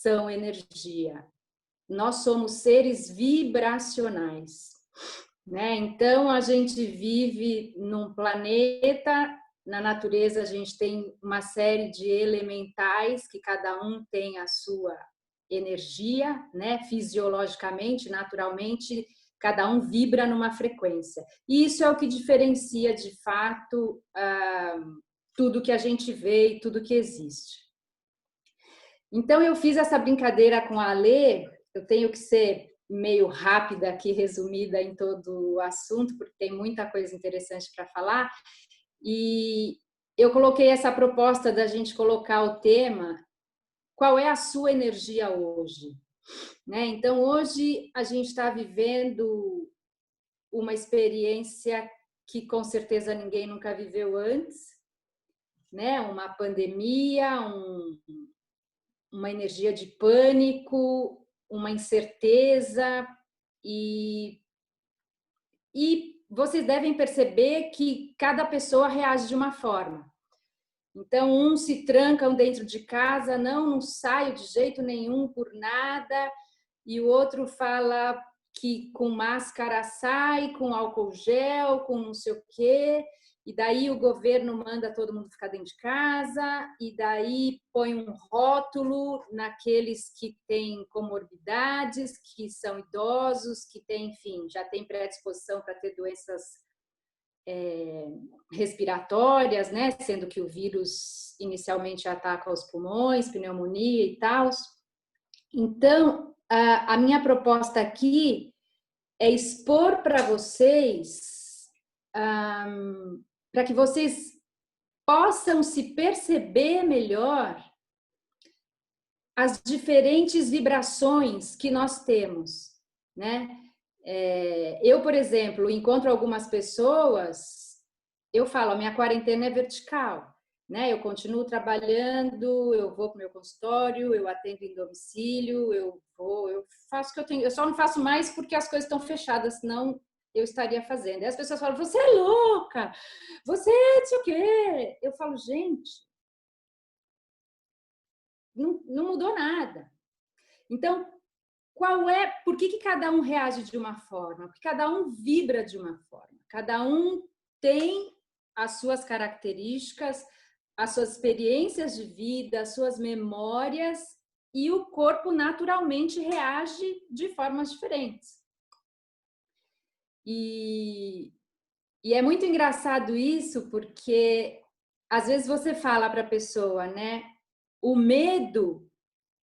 são energia. Nós somos seres vibracionais, né? Então, a gente vive num planeta, na natureza a gente tem uma série de elementais que cada um tem a sua energia, né? Fisiologicamente, naturalmente, cada um vibra numa frequência. E isso é o que diferencia, de fato, tudo que a gente vê e tudo que existe. Então, eu fiz essa brincadeira com a Alê. Eu tenho que ser meio rápida aqui, resumida em todo o assunto, porque tem muita coisa interessante para falar. E eu coloquei essa proposta da gente colocar o tema: qual é a sua energia hoje? Né? Então, hoje a gente está vivendo uma experiência que com certeza ninguém nunca viveu antes, né? Uma pandemia, uma energia de pânico, uma incerteza, e vocês devem perceber que cada pessoa reage de uma forma. Então, uns se trancam dentro de casa, não saio de jeito nenhum por nada, e o outro fala que com máscara sai, com álcool gel, com não sei o quê, e daí o governo manda todo mundo ficar dentro de casa, e daí põe um rótulo naqueles que têm comorbidades, que são idosos, que têm, enfim, já têm predisposição para ter doenças respiratórias, né? Sendo que o vírus inicialmente ataca os pulmões, pneumonia e tal. Então, a minha proposta aqui é expor para vocês, para que vocês possam se perceber melhor as diferentes vibrações que nós temos, né? Eu, por exemplo, encontro algumas pessoas, eu falo, a minha quarentena é vertical, né? Eu continuo trabalhando, eu vou para o meu consultório, eu atendo em domicílio, eu faço o que eu tenho. Eu só não faço mais porque as coisas estão fechadas, senão eu estaria fazendo. E as pessoas falam, você é louca, você não sei o quê. Eu falo, gente, não mudou nada. Então, por que cada um reage de uma forma? Porque cada um vibra de uma forma. Cada um tem as suas características, as suas experiências de vida, as suas memórias, e o corpo naturalmente reage de formas diferentes. E é muito engraçado isso, porque às vezes você fala para a pessoa, né? O medo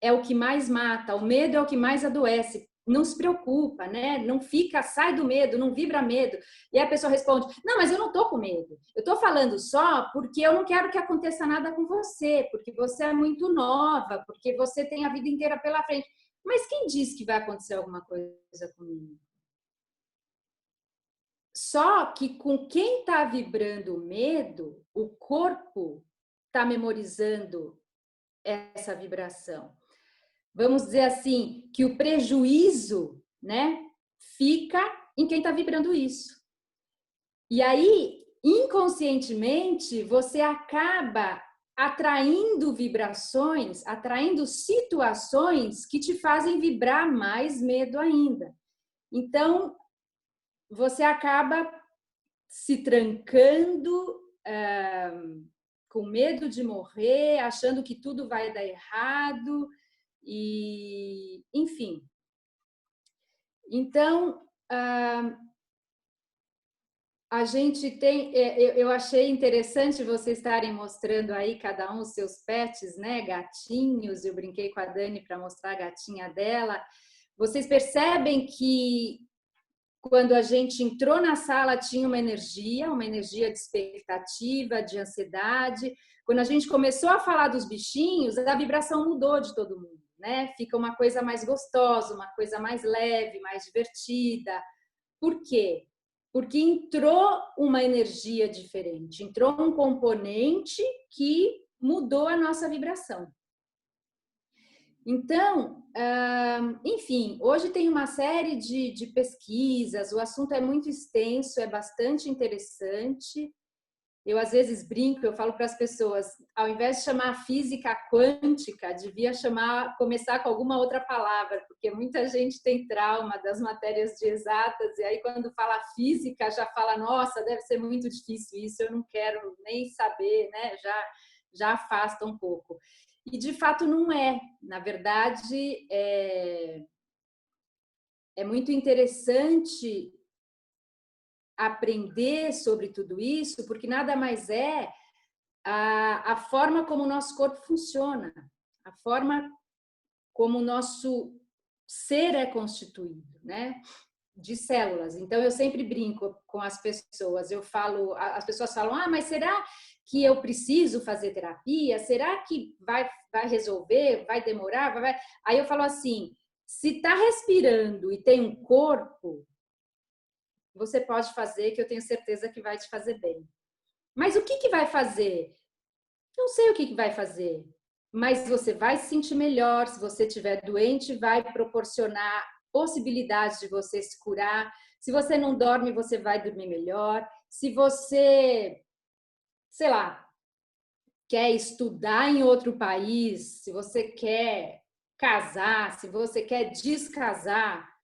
é o que mais mata, o medo é o que mais adoece. Não se preocupa, né? Não fica, sai do medo, não vibra medo. E a pessoa responde, não, mas eu não tô com medo. Eu tô falando só porque eu não quero que aconteça nada com você, porque você é muito nova, porque você tem a vida inteira pela frente. Mas quem disse que vai acontecer alguma coisa comigo? Só que com quem está vibrando o medo, o corpo está memorizando essa vibração. Vamos dizer assim, que o prejuízo, né, fica em quem está vibrando isso. E aí, inconscientemente, você acaba atraindo vibrações, atraindo situações que te fazem vibrar mais medo ainda. Então, você acaba se trancando, com medo de morrer, achando que tudo vai dar errado, e enfim. Então, a gente tem, eu achei interessante vocês estarem mostrando aí cada um os seus pets, né, gatinhos. Eu brinquei com a Dani para mostrar a gatinha dela. Vocês percebem que quando a gente entrou na sala tinha uma energia de expectativa, de ansiedade. Quando a gente começou a falar dos bichinhos, a vibração mudou de todo mundo, né? Fica uma coisa mais gostosa, uma coisa mais leve, mais divertida. Por quê? Porque entrou uma energia diferente, entrou um componente que mudou a nossa vibração. Então, enfim, hoje tem uma série de pesquisas, o assunto é muito extenso, é bastante interessante, Eu, às vezes, brinco, eu falo para as pessoas, ao invés de chamar física quântica, devia começar com alguma outra palavra, porque muita gente tem trauma das matérias de exatas, e aí quando fala física, já fala, nossa, deve ser muito difícil isso, eu não quero nem saber, né? Já afasta um pouco. E, de fato, não é. Na verdade, é muito interessante aprender sobre tudo isso, porque nada mais é a forma como o nosso corpo funciona, a forma como o nosso ser é constituído, né? De células. Então, eu sempre brinco com as pessoas, eu falo, as pessoas falam, mas será que eu preciso fazer terapia? Será que vai resolver? Vai demorar? Aí eu falo assim, se está respirando e tem um corpo, você pode fazer, que eu tenho certeza que vai te fazer bem. Mas o que vai fazer? Não sei o que vai fazer, mas você vai se sentir melhor. Se você estiver doente, vai proporcionar possibilidades de você se curar. Se você não dorme, você vai dormir melhor. Se você, sei lá, quer estudar em outro país, se você quer casar, se você quer descasar,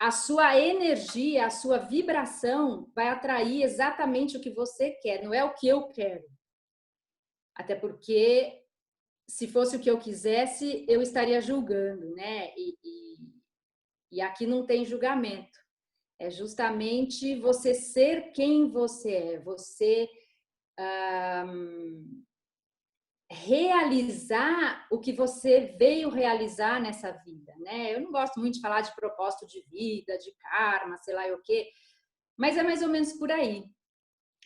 a sua energia, a sua vibração vai atrair exatamente o que você quer, não é o que eu quero. Até porque, se fosse o que eu quisesse, eu estaria julgando, né? E aqui não tem julgamento. É justamente você ser quem você é, você realizar o que você veio realizar nessa vida, né? Eu não gosto muito de falar de propósito de vida, de karma, sei lá o quê, mas é mais ou menos por aí.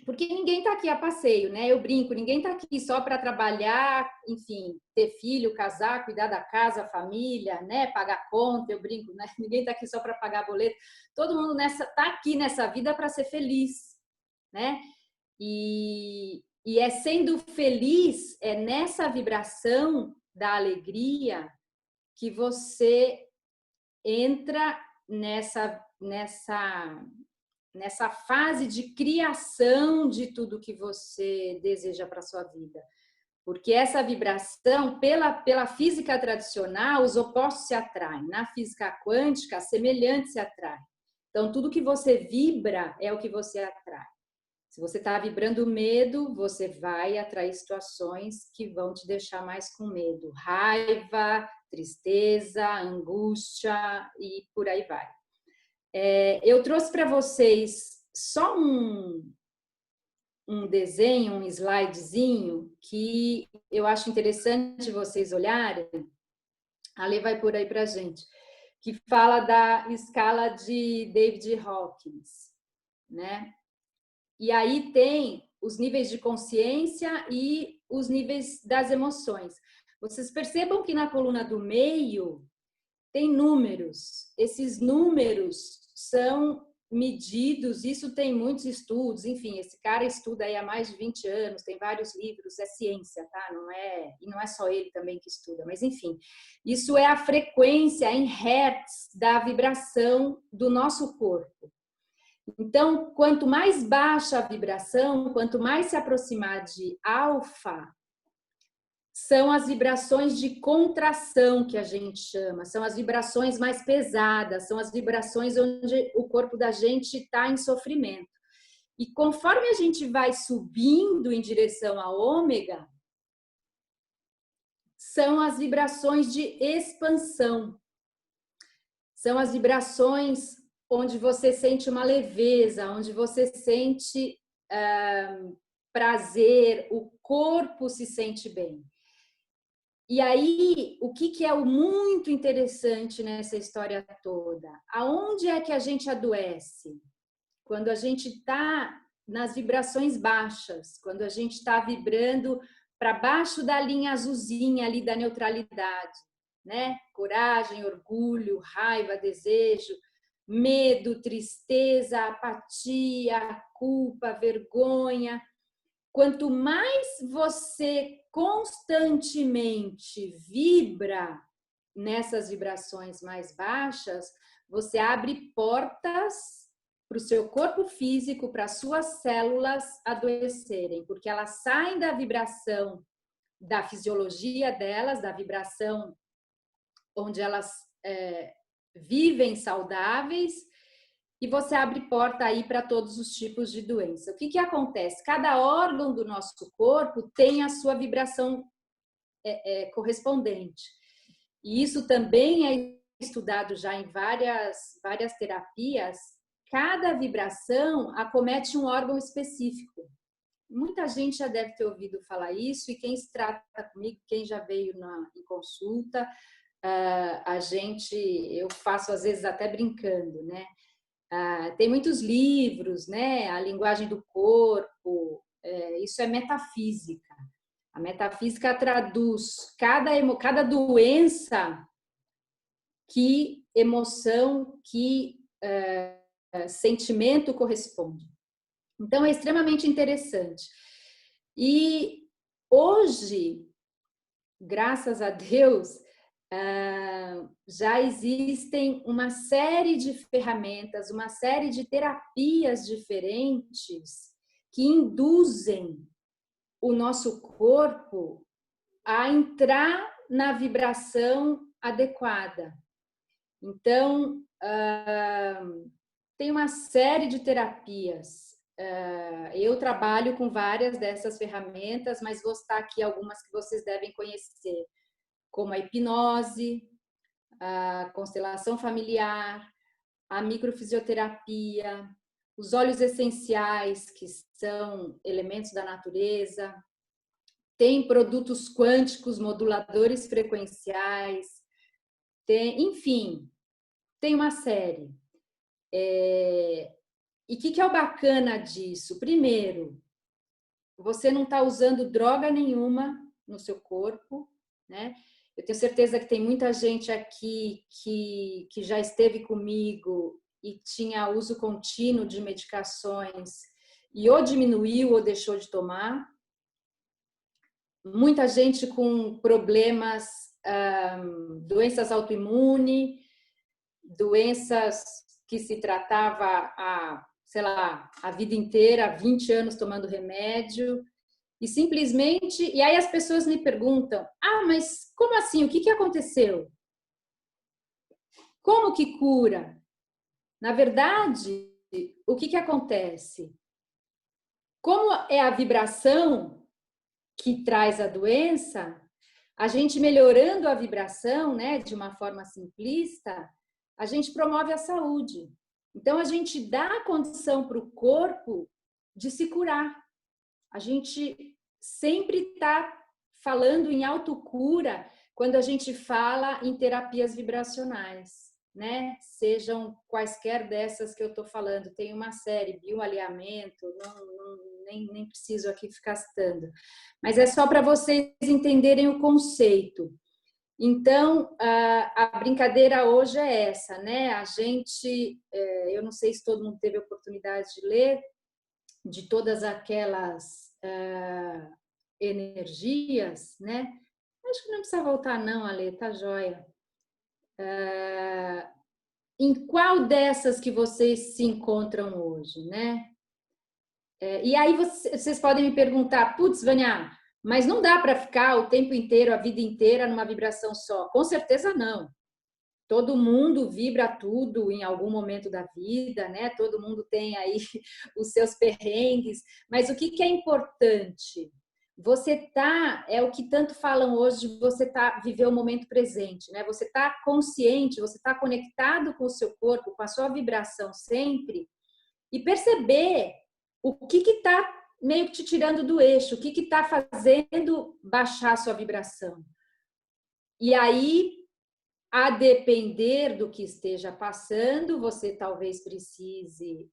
Porque ninguém está aqui a passeio, né? Eu brinco, ninguém está aqui só para trabalhar, enfim, ter filho, casar, cuidar da casa, família, né? Pagar conta, eu brinco, né? Ninguém está aqui só para pagar boleto. Todo mundo está aqui nessa vida para ser feliz, né? E é sendo feliz, é nessa vibração da alegria que você entra nessa fase de criação de tudo que você deseja para sua vida. Porque essa vibração, pela física tradicional, os opostos se atraem. Na física quântica, semelhantes se atraem. Então, tudo que você vibra é o que você atrai. Se você está vibrando medo, você vai atrair situações que vão te deixar mais com medo. Raiva, tristeza, angústia e por aí vai. Eu trouxe para vocês só um desenho, um slidezinho, que eu acho interessante vocês olharem. A Lê vai por aí para a gente, que fala da escala de David Hawkins, né? E aí tem os níveis de consciência e os níveis das emoções. Vocês percebam que na coluna do meio tem números. Esses números são medidos, isso tem muitos estudos, enfim, esse cara estuda aí há mais de 20 anos, tem vários livros, é ciência, tá? E não é só ele também que estuda, mas enfim, isso é a frequência em hertz da vibração do nosso corpo. Então, quanto mais baixa a vibração, quanto mais se aproximar de alfa, são as vibrações de contração que a gente chama, são as vibrações mais pesadas, são as vibrações onde o corpo da gente está em sofrimento. E conforme a gente vai subindo em direção a ômega, são as vibrações de expansão, são as vibrações onde você sente uma leveza, onde você sente prazer, o corpo se sente bem. E aí, o que é o muito interessante nessa história toda? Aonde é que a gente adoece? Quando a gente está nas vibrações baixas, quando a gente está vibrando para baixo da linha azulzinha ali da neutralidade, né? Coragem, orgulho, raiva, desejo, medo, tristeza, apatia, culpa, vergonha. Quanto mais você constantemente vibra nessas vibrações mais baixas, você abre portas para o seu corpo físico, para as suas células adoecerem, porque elas saem da vibração da fisiologia delas, da vibração onde elas vivem saudáveis, e você abre porta aí para todos os tipos de doença. O que acontece? Cada órgão do nosso corpo tem a sua vibração correspondente. E isso também é estudado já em várias terapias. Cada vibração acomete um órgão específico. Muita gente já deve ter ouvido falar isso, e quem se trata comigo, quem já veio em consulta, eu faço às vezes até brincando, né? Tem muitos livros, né? A linguagem do corpo, isso é metafísica. A metafísica traduz cada doença, que emoção, que sentimento corresponde. Então, é extremamente interessante. E hoje, graças a Deus, já existem uma série de ferramentas, uma série de terapias diferentes que induzem o nosso corpo a entrar na vibração adequada. Então, tem uma série de terapias. Eu trabalho com várias dessas ferramentas, mas vou citar aqui algumas que vocês devem conhecer, como a hipnose, a constelação familiar, a microfisioterapia, os óleos essenciais, que são elementos da natureza, tem produtos quânticos, moduladores frequenciais, enfim, tem uma série. E o que é o bacana disso? Primeiro, você não está usando droga nenhuma no seu corpo, né? Eu tenho certeza que tem muita gente aqui que já esteve comigo e tinha uso contínuo de medicações e ou diminuiu ou deixou de tomar. Muita gente com problemas, doenças autoimunes, doenças que se tratava a vida inteira, 20 anos tomando remédio. E simplesmente, e aí as pessoas me perguntam, mas como assim? O que aconteceu? Como que cura? Na verdade, o que acontece? Como é a vibração que traz a doença, a gente melhorando a vibração, né, de uma forma simplista, a gente promove a saúde. Então, a gente dá a condição para o corpo de se curar. A gente sempre está falando em autocura quando a gente fala em terapias vibracionais, né? Sejam quaisquer dessas que eu estou falando. Tem uma série, bioalinhamento, nem preciso aqui ficar citando. Mas é só para vocês entenderem o conceito. Então, a brincadeira hoje é essa, né? A gente, eu não sei se todo mundo teve a oportunidade de ler, de todas aquelas energias, né? Acho que não precisa voltar não, Ale, tá joia. Em qual dessas que vocês se encontram hoje, né? E aí vocês podem me perguntar, putz, Vânia, mas não dá para ficar o tempo inteiro, a vida inteira, numa vibração só. Com certeza não. Todo mundo vibra tudo em algum momento da vida, né? Todo mundo tem aí os seus perrengues. Mas o que é importante? Você é o que tanto falam hoje, de você viver o momento presente, né? Você tá consciente, você tá conectado com o seu corpo, com a sua vibração sempre, e perceber o que está meio que te tirando do eixo, o que está fazendo baixar a sua vibração. E aí, a depender do que esteja passando, você talvez precise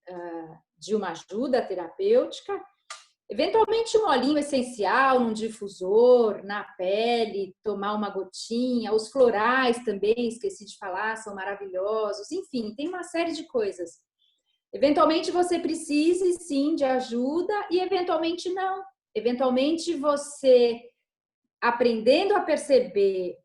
de uma ajuda terapêutica, eventualmente um olhinho essencial, num difusor, na pele, tomar uma gotinha, os florais também, esqueci de falar, são maravilhosos, enfim, tem uma série de coisas. Eventualmente você precise sim de ajuda e eventualmente não. Eventualmente você, aprendendo a perceber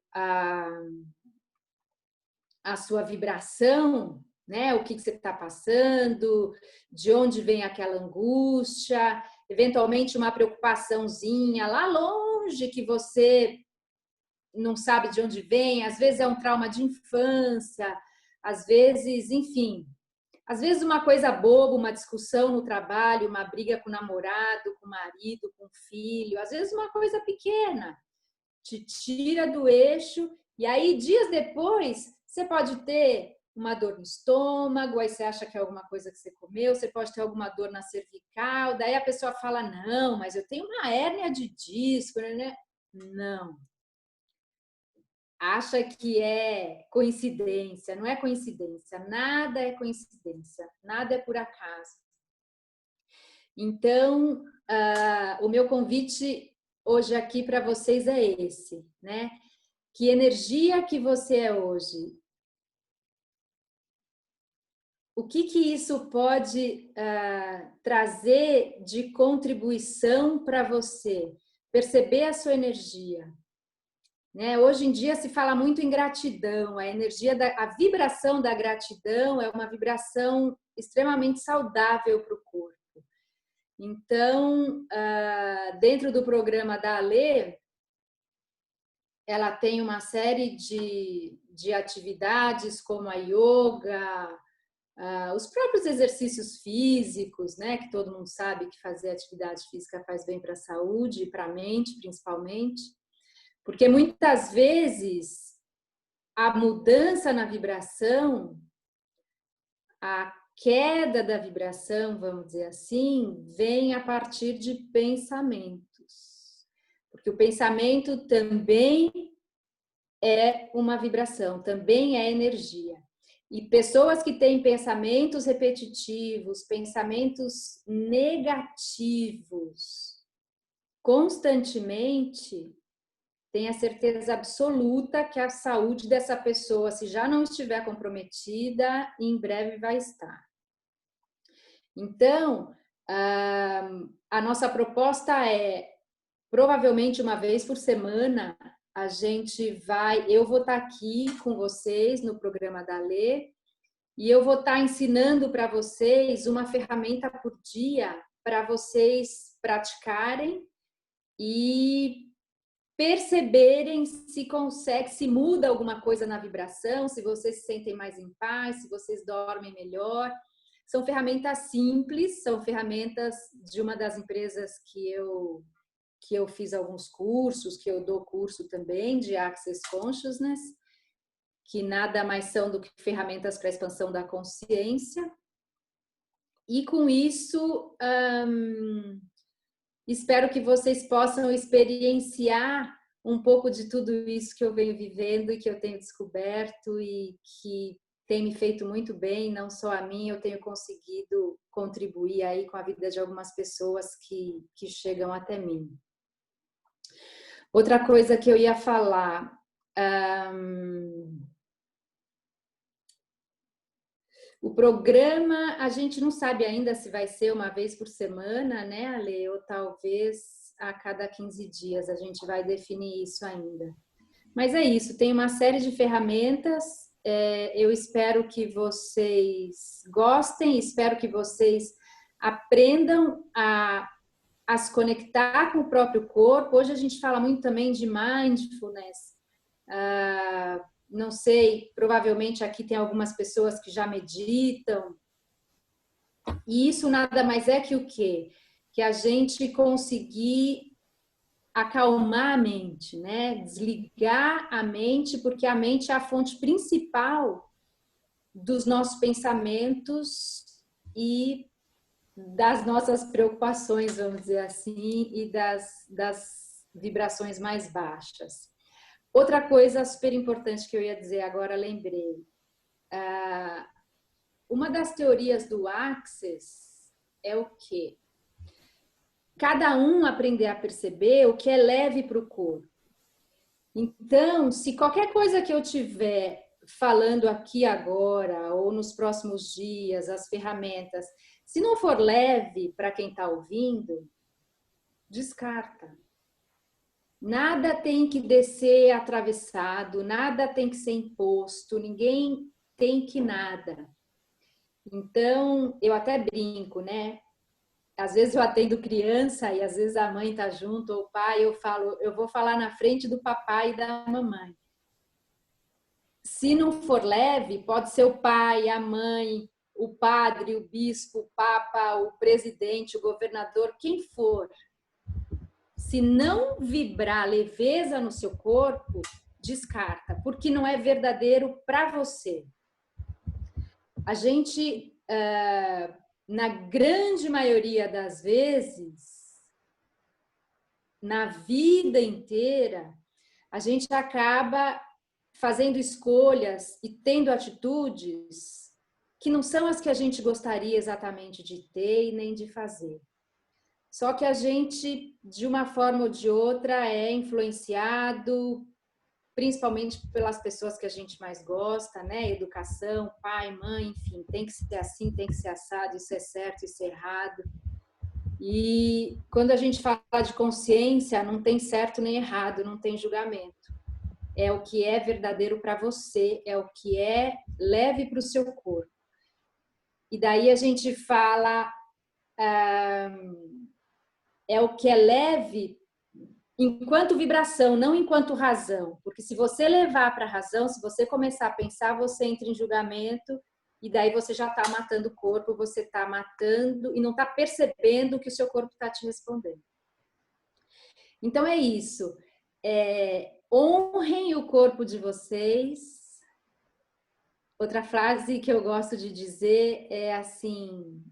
a sua vibração, né? O que você está passando, de onde vem aquela angústia, eventualmente uma preocupaçãozinha lá longe que você não sabe de onde vem, às vezes é um trauma de infância, às vezes, enfim, às vezes uma coisa boba, uma discussão no trabalho, uma briga com o namorado, com o marido, com o filho, às vezes uma coisa pequena, te tira do eixo, e aí dias depois você pode ter uma dor no estômago, aí você acha que é alguma coisa que você comeu, você pode ter alguma dor na cervical, daí a pessoa fala, não, mas eu tenho uma hérnia de disco, né? Não. Acha que é coincidência, não é coincidência, nada é coincidência, nada é por acaso. Então, o meu convite hoje aqui para vocês é esse, né? Que energia que você é hoje? O que isso pode trazer de contribuição para você? Perceber a sua energia. Né? Hoje em dia se fala muito em gratidão, a vibração da gratidão é uma vibração extremamente saudável para o corpo. Então, dentro do programa da Alê, ela tem uma série de atividades como a yoga, os próprios exercícios físicos, né? Que todo mundo sabe que fazer atividade física faz bem para a saúde e para a mente, principalmente. Porque muitas vezes a mudança na vibração, a queda da vibração, vamos dizer assim, vem a partir de pensamentos. Porque o pensamento também é uma vibração, também é energia. E pessoas que têm pensamentos repetitivos, pensamentos negativos, constantemente, tenha certeza absoluta que a saúde dessa pessoa, se já não estiver comprometida, em breve vai estar. Então, a nossa proposta é, provavelmente uma vez por semana, eu vou estar aqui com vocês no programa da Lê, e eu vou estar ensinando para vocês uma ferramenta por dia para vocês praticarem e perceberem se muda alguma coisa na vibração, se vocês se sentem mais em paz, se vocês dormem melhor. São ferramentas simples, são ferramentas de uma das empresas que eu fiz alguns cursos, que eu dou curso também de Access Consciousness, que nada mais são do que ferramentas para a expansão da consciência. E com isso, espero que vocês possam experienciar um pouco de tudo isso que eu venho vivendo e que eu tenho descoberto e que tem me feito muito bem, não só a mim, eu tenho conseguido contribuir aí com a vida de algumas pessoas que chegam até mim. Outra coisa que eu ia falar, o programa, a gente não sabe ainda se vai ser uma vez por semana, né, Ale? Ou talvez a cada 15 dias, a gente vai definir isso ainda. Mas é isso, tem uma série de ferramentas, eu espero que vocês gostem, espero que vocês aprendam a se conectar com o próprio corpo. Hoje a gente fala muito também de mindfulness, não sei, provavelmente aqui tem algumas pessoas que já meditam, e isso nada mais é que o quê? Que a gente conseguir acalmar a mente, né? Desligar a mente, porque a mente é a fonte principal dos nossos pensamentos e das nossas preocupações, vamos dizer assim, e das vibrações mais baixas. Outra coisa super importante que eu ia dizer agora, lembrei. Uma das teorias do Access é o quê? Cada um aprender a perceber o que é leve para o corpo. Então, se qualquer coisa que eu tiver falando aqui agora ou nos próximos dias, as ferramentas, se não for leve para quem está ouvindo, descarta. Nada tem que descer atravessado, nada tem que ser imposto, ninguém tem que nada. Então, eu até brinco, né? Às vezes eu atendo criança e às vezes a mãe tá junto ou o pai, eu falo, eu vou falar na frente do papai e da mamãe. Se não for leve, pode ser o pai, a mãe, o padre, o bispo, o papa, o presidente, o governador, quem for. Se não vibrar leveza no seu corpo, descarta, porque não é verdadeiro para você. A gente, na grande maioria das vezes, na vida inteira, a gente acaba fazendo escolhas e tendo atitudes que não são as que a gente gostaria exatamente de ter e nem de fazer. Só que a gente, de uma forma ou de outra, é influenciado, principalmente pelas pessoas que a gente mais gosta, né? Educação, pai, mãe, enfim, tem que ser assim, tem que ser assado, isso é certo, isso é errado. E quando a gente fala de consciência, não tem certo nem errado, não tem julgamento. É o que é verdadeiro para você, é o que é leve para o seu corpo. E daí a gente fala, é o que é leve enquanto vibração, não enquanto razão. Porque se você levar para a razão, se você começar a pensar, você entra em julgamento e daí você já está matando o corpo, você está matando e não está percebendo que o seu corpo está te respondendo. Então é isso. Honrem o corpo de vocês. Outra frase que eu gosto de dizer é assim: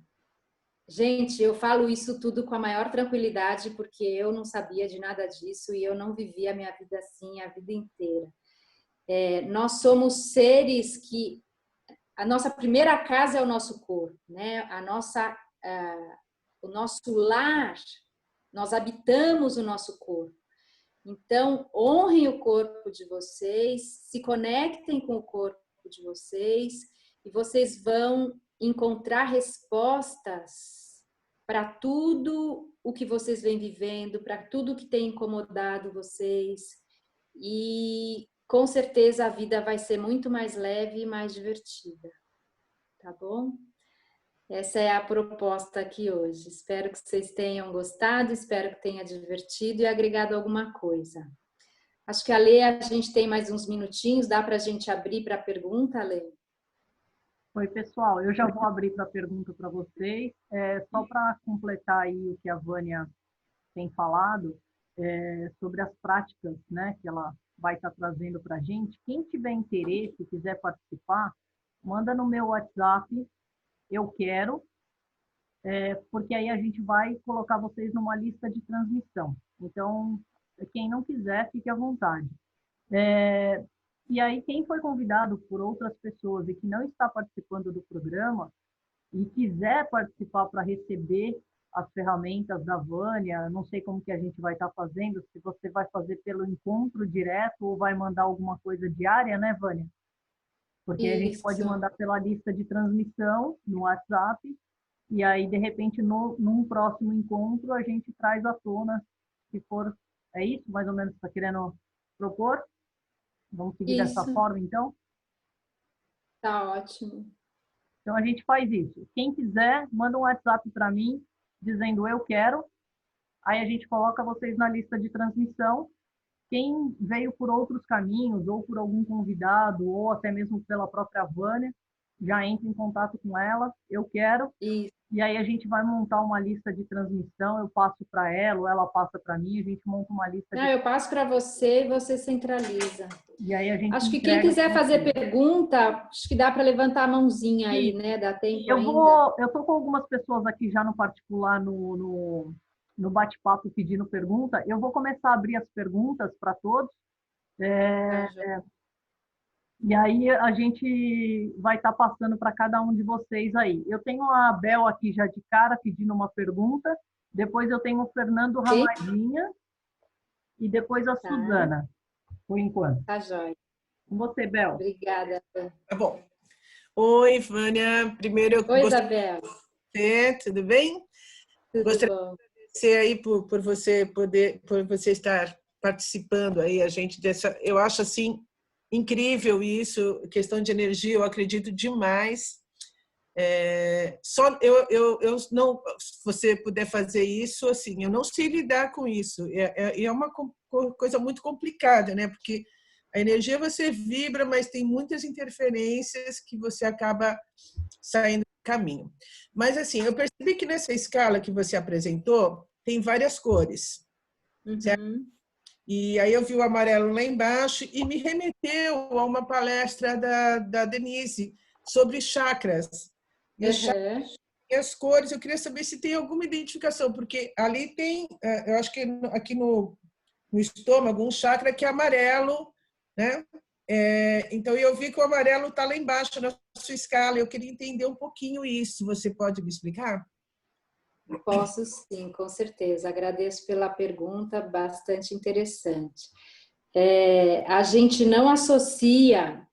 gente, eu falo isso tudo com a maior tranquilidade porque eu não sabia de nada disso e eu não vivi a minha vida assim a vida inteira. Nós somos seres que a nossa primeira casa é o nosso corpo, né? O nosso lar, nós habitamos o nosso corpo. Então, honrem o corpo de vocês, se conectem com o corpo de vocês e vocês vão encontrar respostas para tudo o que vocês vêm vivendo, para tudo que tem incomodado vocês. E com certeza a vida vai ser muito mais leve e mais divertida. Tá bom? Essa é a proposta aqui hoje. Espero que vocês tenham gostado, espero que tenha divertido e agregado alguma coisa. Acho que a Lê, a gente tem mais uns minutinhos, dá para a gente abrir para a pergunta, Lê? Oi, pessoal, eu já vou abrir para a pergunta para vocês. Só para completar aí o que a Vânia tem falado, sobre as práticas, né, que ela vai estar trazendo para a gente. Quem tiver interesse e quiser participar, manda no meu WhatsApp, eu quero, porque aí a gente vai colocar vocês numa lista de transmissão. Então, quem não quiser, fique à vontade. E aí, quem foi convidado por outras pessoas e que não está participando do programa e quiser participar para receber as ferramentas da Vânia, não sei como que a gente vai estar fazendo, se você vai fazer pelo encontro direto ou vai mandar alguma coisa diária, né, Vânia? Porque a gente pode mandar pela lista de transmissão no WhatsApp e aí, de repente, num próximo encontro, a gente traz à tona, se for... É isso, mais ou menos, que está querendo propor? Vamos seguir dessa forma, então? Tá ótimo. Então, a gente faz isso. Quem quiser, manda um WhatsApp para mim, dizendo eu quero. Aí a gente coloca vocês na lista de transmissão. Quem veio por outros caminhos, ou por algum convidado, ou até mesmo pela própria Vânia, já entra em contato com ela, eu quero. Isso. E aí a gente vai montar uma lista de transmissão, eu passo para ela, ou ela passa para mim, a gente monta uma lista. Eu passo para você e você centraliza. E aí a gente acho que quem quiser fazer pergunta, acho que dá para levantar a mãozinha aí, né? Dá tempo ainda. Eu estou com algumas pessoas aqui já no particular, no bate-papo pedindo pergunta. Eu vou começar a abrir as perguntas para todos. E aí a gente vai estar passando para cada um de vocês aí. Eu tenho a Bel aqui já de cara pedindo uma pergunta. Depois eu tenho o Fernando Ramadinha. E depois a Suzana, por enquanto. Tá jóia. Com você, Bel. Obrigada. Tá bom. Oi, Vânia. Primeiro eu Oi, Isabel. Tudo bem? Tudo gostaria bom. de agradecer aí por você estar participando aí, a gente dessa. Eu acho assim incrível isso, questão de energia, eu acredito demais Eu não, se você puder fazer isso, assim, eu não sei lidar com isso. É uma coisa muito complicada, né? Porque a energia você vibra, mas tem muitas interferências que você acaba saindo do caminho. Mas, assim, eu percebi que nessa escala que você apresentou, tem várias cores, certo? E aí eu vi o amarelo lá embaixo e me remeteu a uma palestra da Denise sobre chakras. E os chakras e as cores, eu queria saber se tem alguma identificação, porque ali tem, eu acho que aqui no estômago, um chakra que é amarelo, né? Então, eu vi que o amarelo está lá embaixo na sua escala. Eu queria entender um pouquinho isso. Você pode me explicar? Posso sim, com certeza. Agradeço pela pergunta, bastante interessante. A gente não associa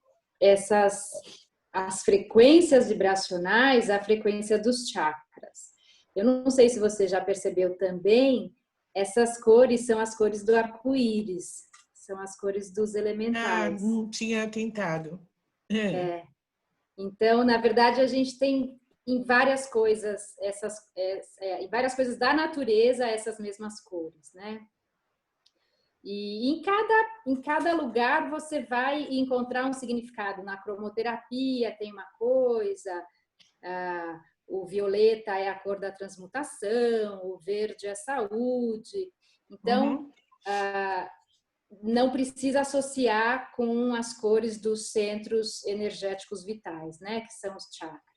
as frequências vibracionais à frequência dos chakras. Eu não sei se você já percebeu também, essas cores são as cores do arco-íris, são as cores dos elementais. Não tinha tentado. Então, na verdade, a gente tem em várias coisas em várias coisas da natureza essas mesmas cores, né? E em cada lugar você vai encontrar um significado. Na cromoterapia tem uma coisa, o violeta é a cor da transmutação, o verde é saúde. Então, não precisa associar com as cores dos centros energéticos vitais, né? Que são os chakras.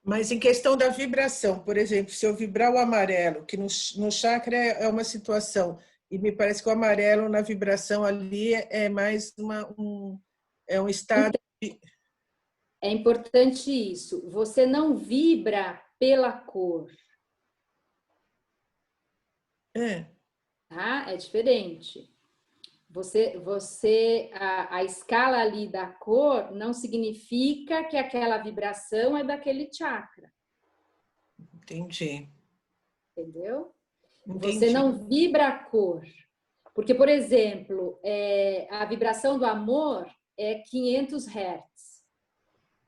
Mas em questão da vibração, por exemplo, se eu vibrar o amarelo, que no chakra é uma situação, e me parece que o amarelo na vibração ali é mais um estado... É importante isso. Você não vibra pela cor. Tá? É diferente. A escala ali da cor não significa que aquela vibração é daquele chakra. Entendi. Entendeu? Entendi. Você não vibra a cor. Porque, por exemplo, a vibração do amor é 500 Hz.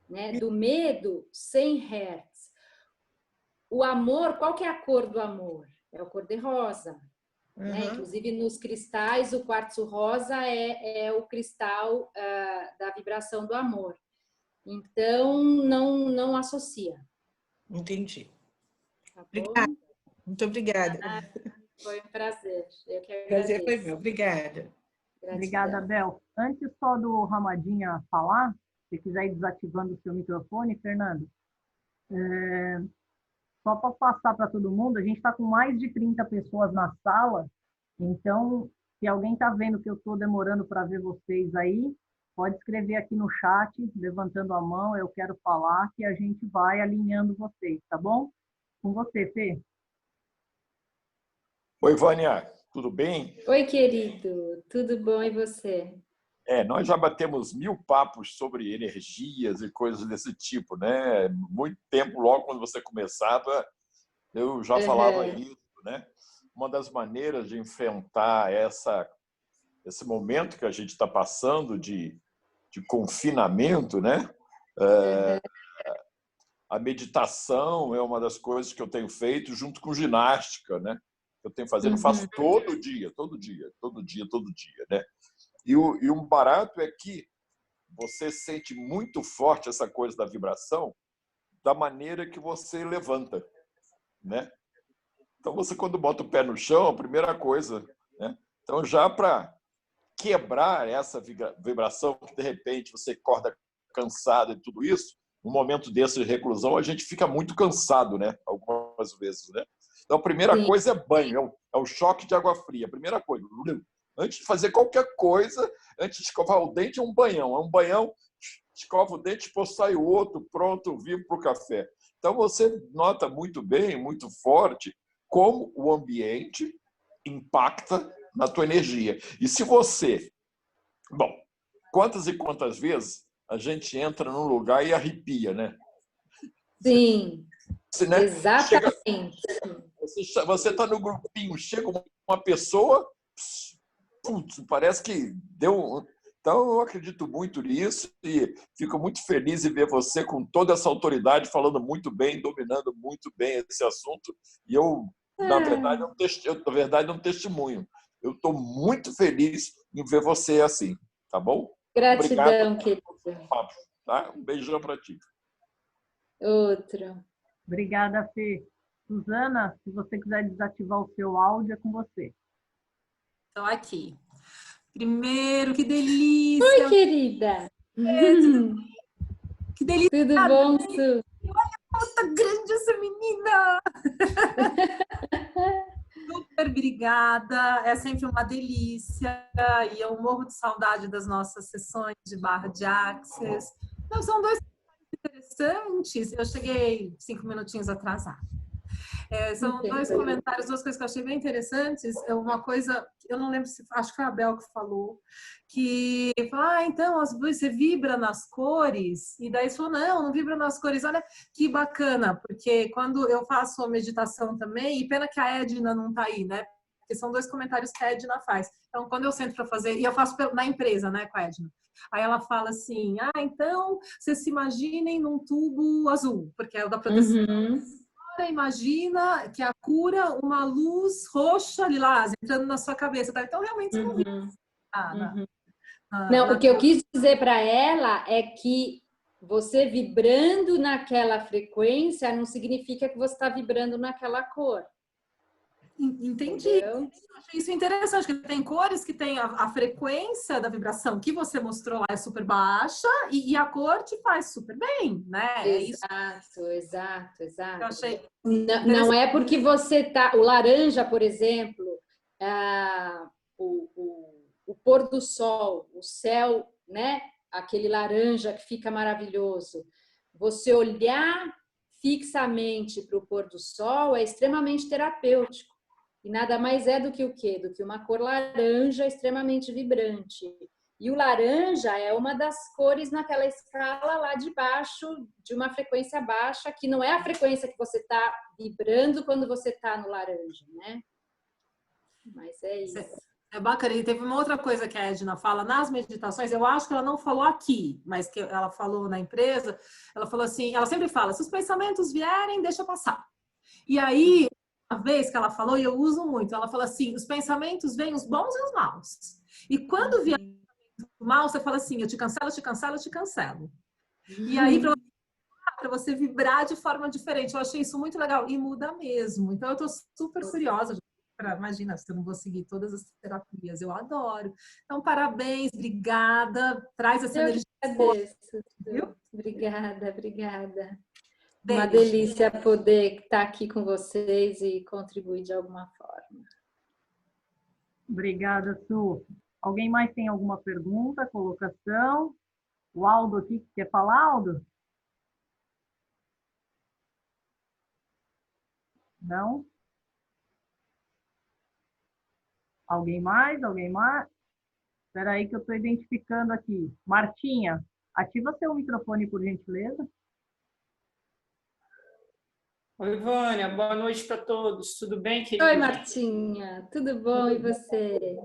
Né? Do medo, 100 Hz. O amor, qual que é a cor do amor? É a cor de rosa. Né? Inclusive, nos cristais, o quartzo rosa é o cristal da vibração do amor. Então, não associa. Entendi. Tá bom? Obrigada. Muito obrigada. Foi um prazer. Eu que agradeço. Prazer foi meu. Obrigada. Gratidão. Obrigada, Bel. Antes só do Ramadinha falar, se quiser ir desativando o seu microfone, Fernando, só para passar para todo mundo, a gente está com mais de 30 pessoas na sala, então, se alguém está vendo que eu estou demorando para ver vocês aí, pode escrever aqui no chat, levantando a mão, eu quero falar, que a gente vai alinhando vocês, tá bom? Com você, Fê. Oi, Vânia, tudo bem? Oi, querido, tudo bom e você? Nós já batemos 1000 papos sobre energias e coisas desse tipo, né? Muito tempo, logo quando você começava, eu já falava isso, né? Uma das maneiras de enfrentar esse momento que a gente está passando de confinamento, né? A meditação é uma das coisas que eu tenho feito junto com ginástica, né? Eu tenho fazendo, faço todo dia, né? E um barato é que você sente muito forte essa coisa da vibração da maneira que você levanta, né? Então, você, quando bota o pé no chão, a primeira coisa, né? Então, já para quebrar essa vibração, que de repente você acorda cansado e tudo isso, no momento desse de reclusão, a gente fica muito cansado, né? Algumas vezes, né? Então, a primeira coisa é banho, é o choque de água fria. A primeira coisa, antes de fazer qualquer coisa, antes de escovar o dente, é um banhão. É um banhão, escova o dente, depois sai o outro, pronto, vivo para o café. Então, você nota muito bem, muito forte, como o ambiente impacta na tua energia. E se você... Bom, quantas e quantas vezes a gente entra num lugar e arrepia, né? Sim, né? exatamente. Você está no grupinho, chega uma pessoa, putz, parece que deu... Então, eu acredito muito nisso e fico muito feliz em ver você com toda essa autoridade, falando muito bem, dominando muito bem esse assunto. E eu, na verdade, é um testemunho. Eu estou muito feliz em ver você assim, tá bom? Gratidão, Obrigado querida. pelo papo, tá? Um beijão para ti. Outro. Obrigada, Fê. Suzana, se você quiser desativar o seu áudio, é com você. Estou aqui. Primeiro, que delícia! Oi, querida! Que delícia! Tudo bom, Su? Olha, tá grande essa menina! Super obrigada, é sempre uma delícia e eu morro de saudade das nossas sessões de barra de Access. Não, são dois interessantes. Eu cheguei 5 minutinhos atrasada. São dois comentários, duas coisas que eu achei bem interessantes. Uma coisa, eu não lembro se acho que foi a Bel que falou, que então você vibra nas cores, e daí falou, não vibra nas cores. Olha que bacana, porque quando eu faço a meditação também, e pena que a Edna não tá aí, né? Porque são dois comentários que a Edna faz. Então, quando eu sento para fazer, e eu faço na empresa, né, com a Edna. Aí ela fala assim, então, vocês se imaginem num tubo azul, porque é o da proteção. Imagina que a cura, uma luz roxa, lilás, entrando na sua cabeça. Tá? Então, realmente, você não viu nada. Não, o que eu quis dizer para ela é que você vibrando naquela frequência não significa que você está vibrando naquela cor. Entendi. Entendeu? Eu achei isso interessante, que tem cores que tem a frequência da vibração que você mostrou lá é super baixa e a cor te faz super bem, né? Exato. Eu achei não é porque você tá... O laranja, por exemplo, o pôr do sol, o céu, né? Aquele laranja que fica maravilhoso. Você olhar fixamente para o pôr do sol é extremamente terapêutico. E nada mais é do que o quê? Do que uma cor laranja extremamente vibrante. E o laranja é uma das cores naquela escala lá de baixo, de uma frequência baixa, que não é a frequência que você está vibrando quando você está no laranja, né? Mas é isso. É bacana. E teve uma outra coisa que a Edna fala nas meditações, eu acho que ela não falou aqui, mas que ela falou na empresa, ela falou assim, ela sempre fala, se os pensamentos vierem, deixa passar. E aí, uma vez que ela falou, e eu uso muito, ela fala assim, os pensamentos vêm os bons e os maus. E quando vier o mal, você fala assim, eu te cancelo, eu te cancelo, eu te cancelo. E aí, para você vibrar de forma diferente, eu achei isso muito legal. E muda mesmo. Então, eu tô super curiosa. Imagina, se eu não vou seguir todas as terapias, eu adoro. Então, parabéns, obrigada. Traz essa energia. Agradeço. Obrigada. Uma delícia poder estar aqui com vocês e contribuir de alguma forma. Obrigada, Su. Alguém mais tem alguma pergunta, colocação? O Aldo aqui, quer falar, Aldo? Não? Alguém mais? Espera aí que eu estou identificando aqui. Martinha, ativa seu microfone, por gentileza. Oi, Vânia, boa noite para todos. Tudo bem, querida? Oi, Martinha. Tudo bom? E você?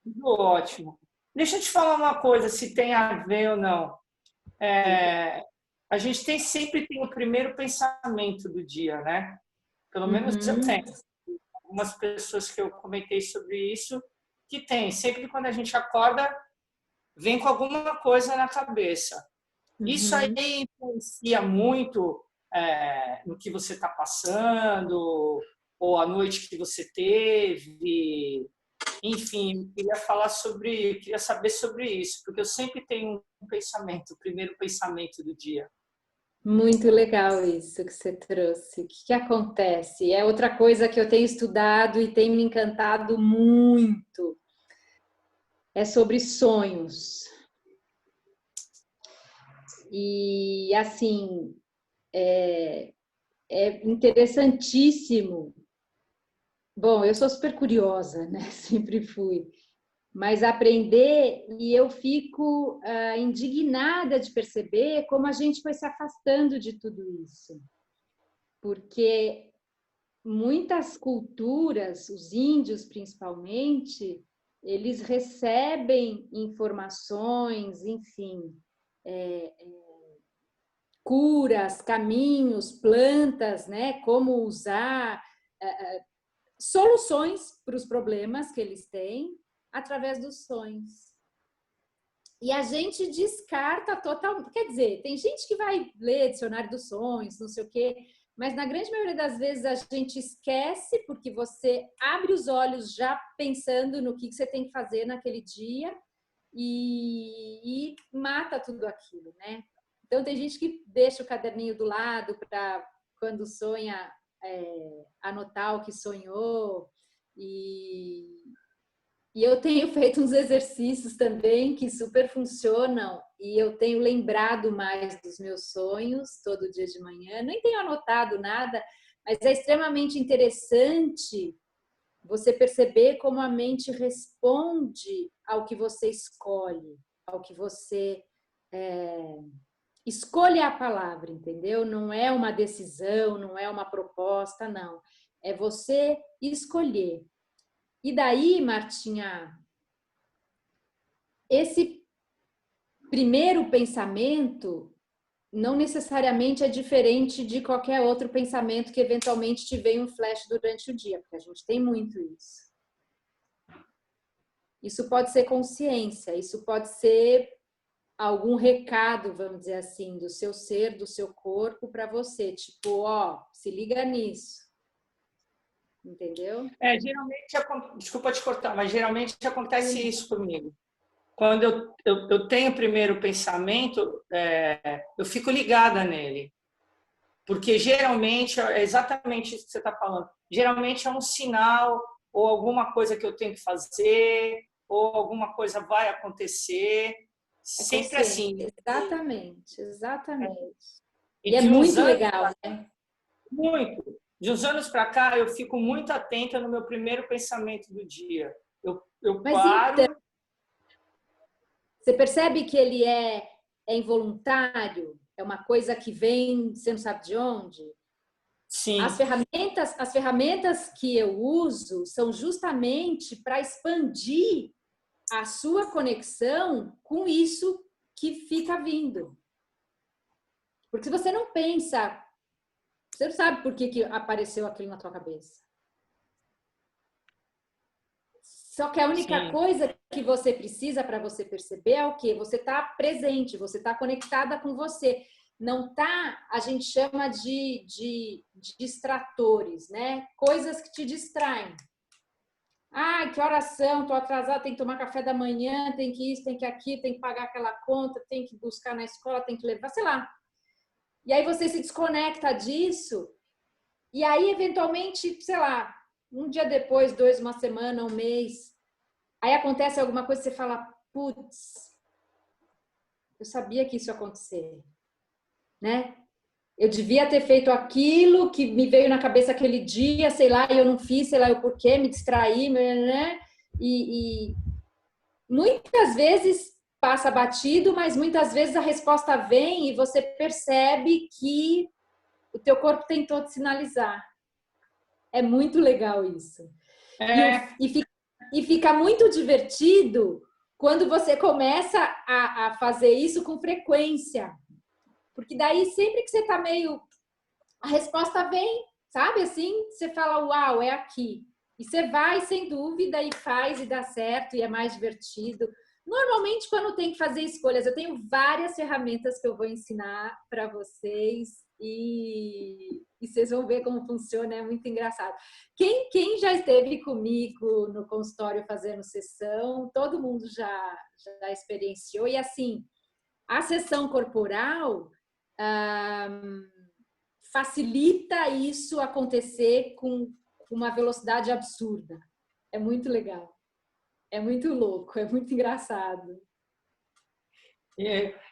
Tudo ótimo. Deixa eu te falar uma coisa, se tem a ver ou não. A gente sempre tem o primeiro pensamento do dia, né? Pelo menos eu tenho. Algumas pessoas que eu comentei sobre isso, que tem. Sempre quando a gente acorda, vem com alguma coisa na cabeça. Isso aí influencia muito no que você está passando, ou a noite que você teve. Enfim, queria saber sobre isso, porque eu sempre tenho um pensamento, o primeiro pensamento do dia. Muito legal isso que você trouxe. O que acontece? É outra coisa que eu tenho estudado e tem me encantado muito. É sobre sonhos. E, assim, é interessantíssimo. Bom, eu sou super curiosa, né? Sempre fui. Mas aprender, e eu fico indignada de perceber como a gente foi se afastando de tudo isso. Porque muitas culturas, os índios principalmente, eles recebem informações, enfim, curas, caminhos, plantas, né? Como usar, soluções para os problemas que eles têm através dos sonhos. E a gente descarta totalmente. Quer dizer, tem gente que vai ler dicionário dos sonhos, não sei o quê, mas na grande maioria das vezes a gente esquece, porque você abre os olhos já pensando no que você tem que fazer naquele dia e mata tudo aquilo, né? Então tem gente que deixa o caderninho do lado para quando sonha anotar o que sonhou. E eu tenho feito uns exercícios também que super funcionam e eu tenho lembrado mais dos meus sonhos todo dia de manhã. Nem tenho anotado nada, mas é extremamente interessante você perceber como a mente responde ao que você escolhe, ao que você escolha a palavra, entendeu? Não é uma decisão, não é uma proposta, não. É você escolher. E daí, Martinha, esse primeiro pensamento não necessariamente é diferente de qualquer outro pensamento que eventualmente te venha um flash durante o dia, porque a gente tem muito isso. Isso pode ser consciência, isso pode ser algum recado, vamos dizer assim, do seu ser, do seu corpo para você, tipo, ó, se liga nisso. Entendeu? Geralmente, desculpa te cortar, mas geralmente acontece isso comigo. Quando eu tenho o primeiro pensamento, eu fico ligada nele. Porque geralmente, é exatamente isso que você está falando, geralmente é um sinal ou alguma coisa que eu tenho que fazer ou alguma coisa vai acontecer. Sempre assim. Exatamente, exatamente. E é muito legal, né? Muito. De uns anos para cá, eu fico muito atenta no meu primeiro pensamento do dia. Eu paro... Então, você percebe que ele é involuntário? É uma coisa que vem, você não sabe de onde? Sim. As ferramentas que eu uso são justamente para expandir a sua conexão com isso que fica vindo. Porque se você não pensa, você não sabe por que apareceu aquilo na tua cabeça. Só que a única coisa que você precisa para você perceber é o quê? Você está presente, você está conectada com você. Não tá, a gente chama de distratores, né? Coisas que te distraem. Ah, que oração, tô atrasada, tem que tomar café da manhã, tem que isso, tem que aquilo, tem que pagar aquela conta, tem que buscar na escola, tem que levar, sei lá. E aí você se desconecta disso e aí, eventualmente, sei lá, um dia depois, 2, uma semana, um mês, aí acontece alguma coisa e você fala, putz, eu sabia que isso ia acontecer, né? Eu devia ter feito aquilo que me veio na cabeça aquele dia, sei lá, e eu não fiz, sei lá o porquê, me distraí, né? E muitas vezes passa batido, mas muitas vezes a resposta vem e você percebe que o teu corpo tentou te sinalizar. É muito legal isso. E fica muito divertido quando você começa a fazer isso com frequência. Porque daí, sempre que você tá meio... A resposta vem, sabe? Assim, você fala, uau, é aqui. E você vai, sem dúvida, e faz, e dá certo, e é mais divertido. Normalmente, quando tem que fazer escolhas, eu tenho várias ferramentas que eu vou ensinar para vocês e vocês vão ver como funciona, é muito engraçado. Quem já esteve comigo no consultório fazendo sessão, todo mundo já experienciou. E assim, a sessão corporal facilita isso acontecer com uma velocidade absurda. É muito legal. É muito louco, é muito engraçado.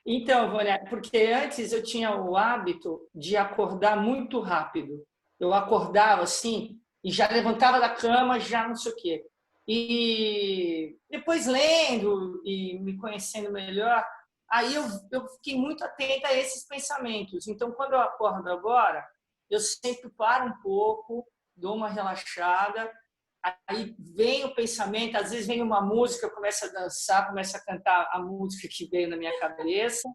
Então, Vânia, porque antes eu tinha o hábito de acordar muito rápido. Eu acordava assim e já levantava da cama, já não sei o quê. E depois lendo e me conhecendo melhor, aí eu fiquei muito atenta a esses pensamentos. Então, quando eu acordo agora, eu sempre paro um pouco, dou uma relaxada aí vem o pensamento, às vezes vem uma música, eu começo a dançar, começo a cantar a música que veio na minha cabeça.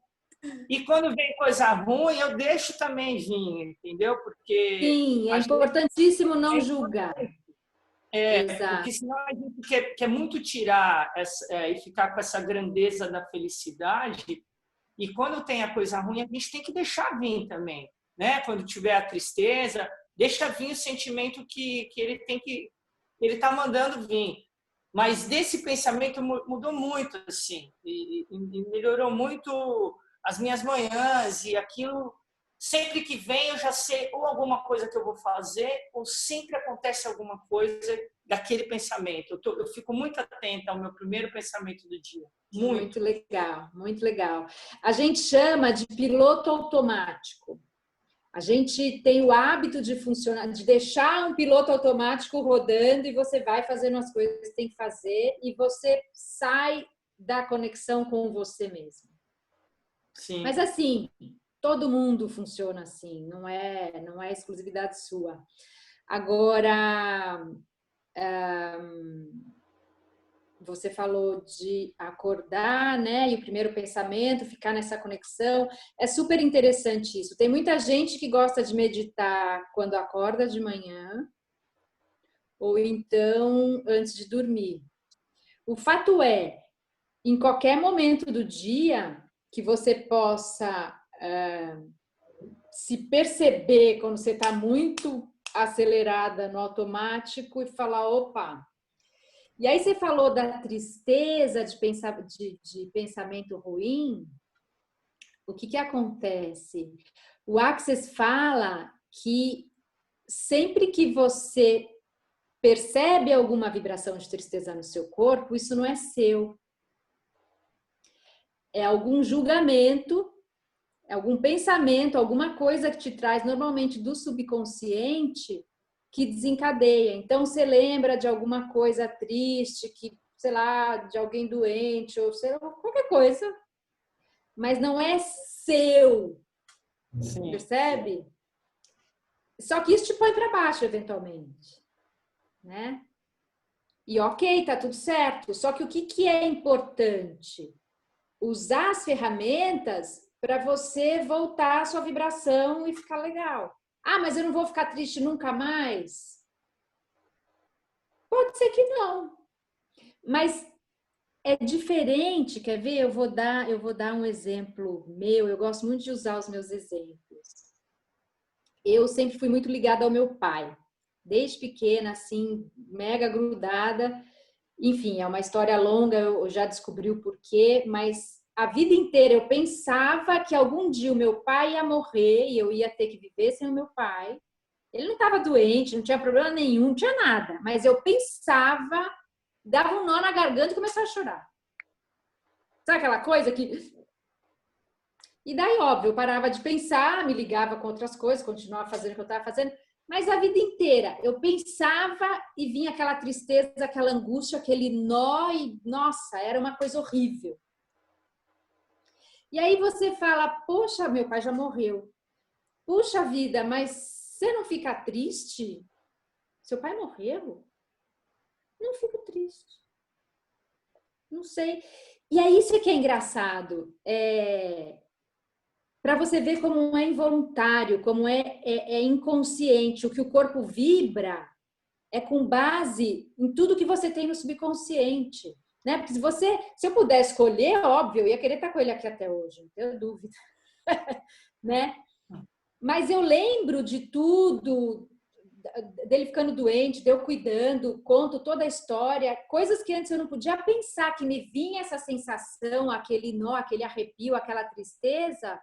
E quando vem coisa ruim, eu deixo também vir, entendeu? Porque Sim, é importantíssimo não julgar. Porque senão a gente quer muito tirar e ficar com essa grandeza da felicidade. E quando tem a coisa ruim, a gente tem que deixar vir também, né? Quando tiver a tristeza, deixa vir o sentimento que ele está mandando vir. Mas desse pensamento mudou muito, assim, e melhorou muito as minhas manhãs, e aquilo, sempre que vem, eu já sei ou alguma coisa que eu vou fazer, ou sempre acontece alguma coisa daquele pensamento. Eu fico muito atenta ao meu primeiro pensamento do dia. Muito legal, muito legal. A gente chama de piloto automático. A gente tem o hábito de funcionar, de deixar um piloto automático rodando e você vai fazendo as coisas que tem que fazer e você sai da conexão com você mesmo. Sim. Mas assim, todo mundo funciona assim, não é exclusividade sua. Agora, você falou de acordar, né? E o primeiro pensamento, ficar nessa conexão. É super interessante isso. Tem muita gente que gosta de meditar quando acorda de manhã, ou então antes de dormir. O fato é, em qualquer momento do dia, que você possa se perceber quando você está muito acelerada no automático e falar, opa. E aí você falou da tristeza, de pensamento ruim. O que acontece? O Access fala que sempre que você percebe alguma vibração de tristeza no seu corpo, isso não é seu. É algum julgamento, é algum pensamento, alguma coisa que te traz normalmente do subconsciente que desencadeia. Então, você lembra de alguma coisa triste, que, sei lá, de alguém doente, ou sei lá, qualquer coisa, mas não é seu. Sim. Percebe? Só que isso te põe para baixo, eventualmente. Né? E ok, tá tudo certo. Só que o que é importante? Usar as ferramentas para você voltar a sua vibração e ficar legal. Ah, mas eu não vou ficar triste nunca mais? Pode ser que não. Mas é diferente, quer ver? Eu vou dar um exemplo meu. Eu gosto muito de usar os meus exemplos. Eu sempre fui muito ligada ao meu pai. Desde pequena, assim, mega grudada. Enfim, é uma história longa, eu já descobri o porquê, mas a vida inteira eu pensava que algum dia o meu pai ia morrer e eu ia ter que viver sem o meu pai. Ele não estava doente, não tinha problema nenhum, não tinha nada, mas eu pensava, dava um nó na garganta e começava a chorar. Sabe aquela coisa que... E daí, óbvio, eu parava de pensar, me ligava com outras coisas, continuava fazendo o que eu estava fazendo, mas a vida inteira eu pensava e vinha aquela tristeza, aquela angústia, aquele nó e, nossa, era uma coisa horrível. E aí você fala, poxa, meu pai já morreu. Puxa vida, mas você não fica triste? Seu pai morreu? Não fico triste. Não sei. E é isso que é engraçado. Para você ver como é involuntário, como é inconsciente. O que o corpo vibra é com base em tudo que você tem no subconsciente. Né? Porque se eu pudesse escolher, óbvio, eu ia querer estar com ele aqui até hoje, não tenho dúvida. Né? Mas eu lembro de tudo, dele ficando doente, de eu cuidando, conto toda a história, coisas que antes eu não podia pensar, que me vinha essa sensação, aquele nó, aquele arrepio, aquela tristeza.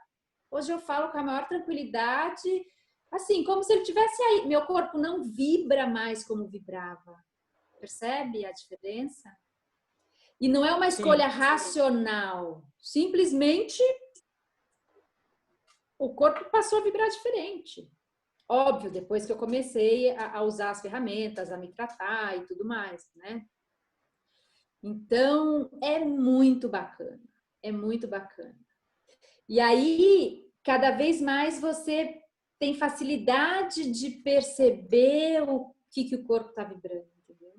Hoje eu falo com a maior tranquilidade, assim, como se ele tivesse aí. Meu corpo não vibra mais como vibrava. Percebe a diferença? E não é uma escolha racional. Simplesmente o corpo passou a vibrar diferente. Óbvio, depois que eu comecei a usar as ferramentas, a me tratar e tudo mais, né? Então, é muito bacana. É muito bacana. E aí, cada vez mais você tem facilidade de perceber o que o corpo está vibrando, entendeu?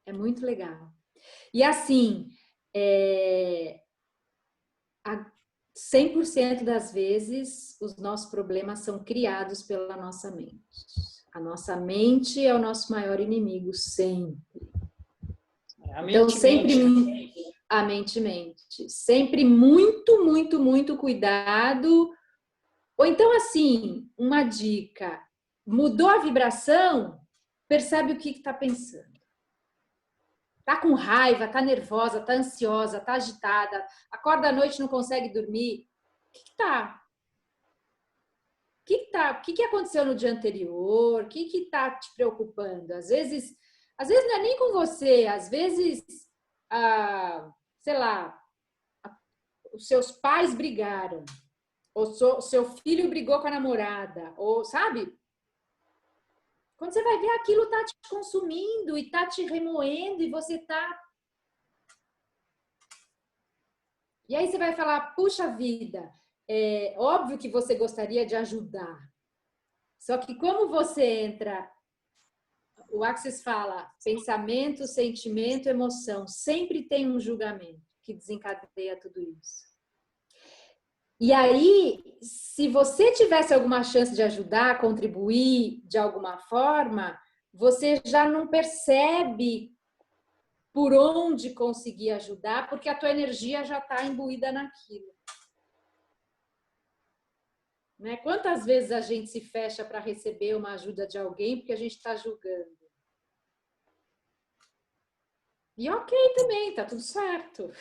É muito legal. E assim, 100% das vezes, os nossos problemas são criados pela nossa mente. A nossa mente é o nosso maior inimigo, sempre. Então, sempre a mente mente. Sempre muito, muito, muito cuidado. Ou então, assim, uma dica. Mudou a vibração, percebe o que está pensando. Tá com raiva, tá nervosa, tá ansiosa, tá agitada, acorda à noite e não consegue dormir. O que tá? O que aconteceu no dia anterior? O que tá te preocupando? Às vezes não é nem com você, às vezes, sei lá, os seus pais brigaram, ou seu filho brigou com a namorada, ou sabe? Quando você vai ver, aquilo tá te consumindo e tá te remoendo e você tá... E aí você vai falar, puxa vida, é óbvio que você gostaria de ajudar. Só que como você entra... O Access fala, pensamento, sentimento, emoção. Sempre tem um julgamento que desencadeia tudo isso. E aí, se você tivesse alguma chance de ajudar, contribuir de alguma forma, você já não percebe por onde conseguir ajudar, porque a tua energia já está imbuída naquilo. Né? Quantas vezes a gente se fecha para receber uma ajuda de alguém porque a gente está julgando? E ok também, tá tudo certo.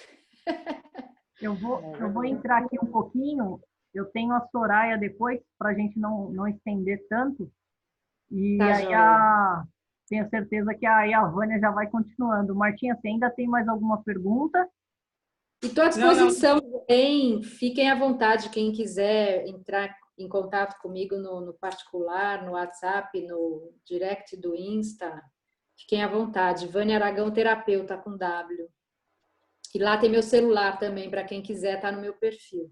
Eu vou entrar aqui um pouquinho. Eu tenho a Soraya depois, para a gente não estender tanto. E Tá, aí tenho certeza que aí a Vânia já vai continuando. Martinha, você ainda tem mais alguma pergunta? E estou à disposição também. Fiquem à vontade, quem quiser entrar em contato comigo no particular, no WhatsApp, no direct do Insta. Fiquem à vontade. Vânia Aragão Terapeuta com W. E lá tem meu celular também, para quem quiser, tá no meu perfil.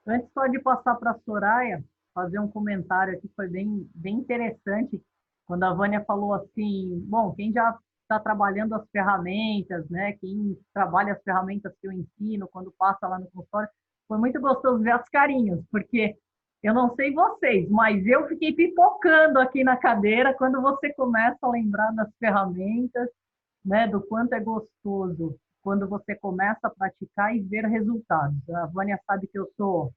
Antes só de passar para a Soraya, fazer um comentário aqui, foi bem interessante, quando a Vânia falou assim, bom, quem já está trabalhando as ferramentas, né, quem trabalha as ferramentas que eu ensino, quando passa lá no consultório, foi muito gostoso ver as carinhas, porque eu não sei vocês, mas eu fiquei pipocando aqui na cadeira quando você começa a lembrar das ferramentas, né, do quanto é gostoso quando você começa a praticar e ver resultados. A Vânia sabe que eu sou,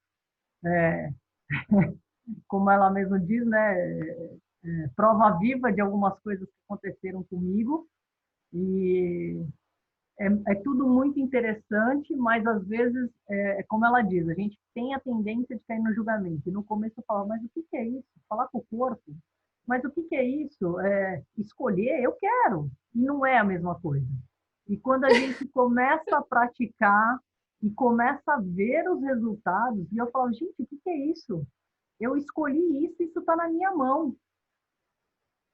como ela mesma diz, né, prova viva de algumas coisas que aconteceram comigo, e é tudo muito interessante, mas às vezes, como ela diz, a gente tem a tendência de cair no julgamento. E no começo eu falava, mas o que é isso? Falar com o corpo? Mas o que é isso? Escolher? Eu quero. E não é a mesma coisa. E quando a gente começa a praticar e começa a ver os resultados, e eu falo, gente, o que é isso? Eu escolhi isso, isso está na minha mão.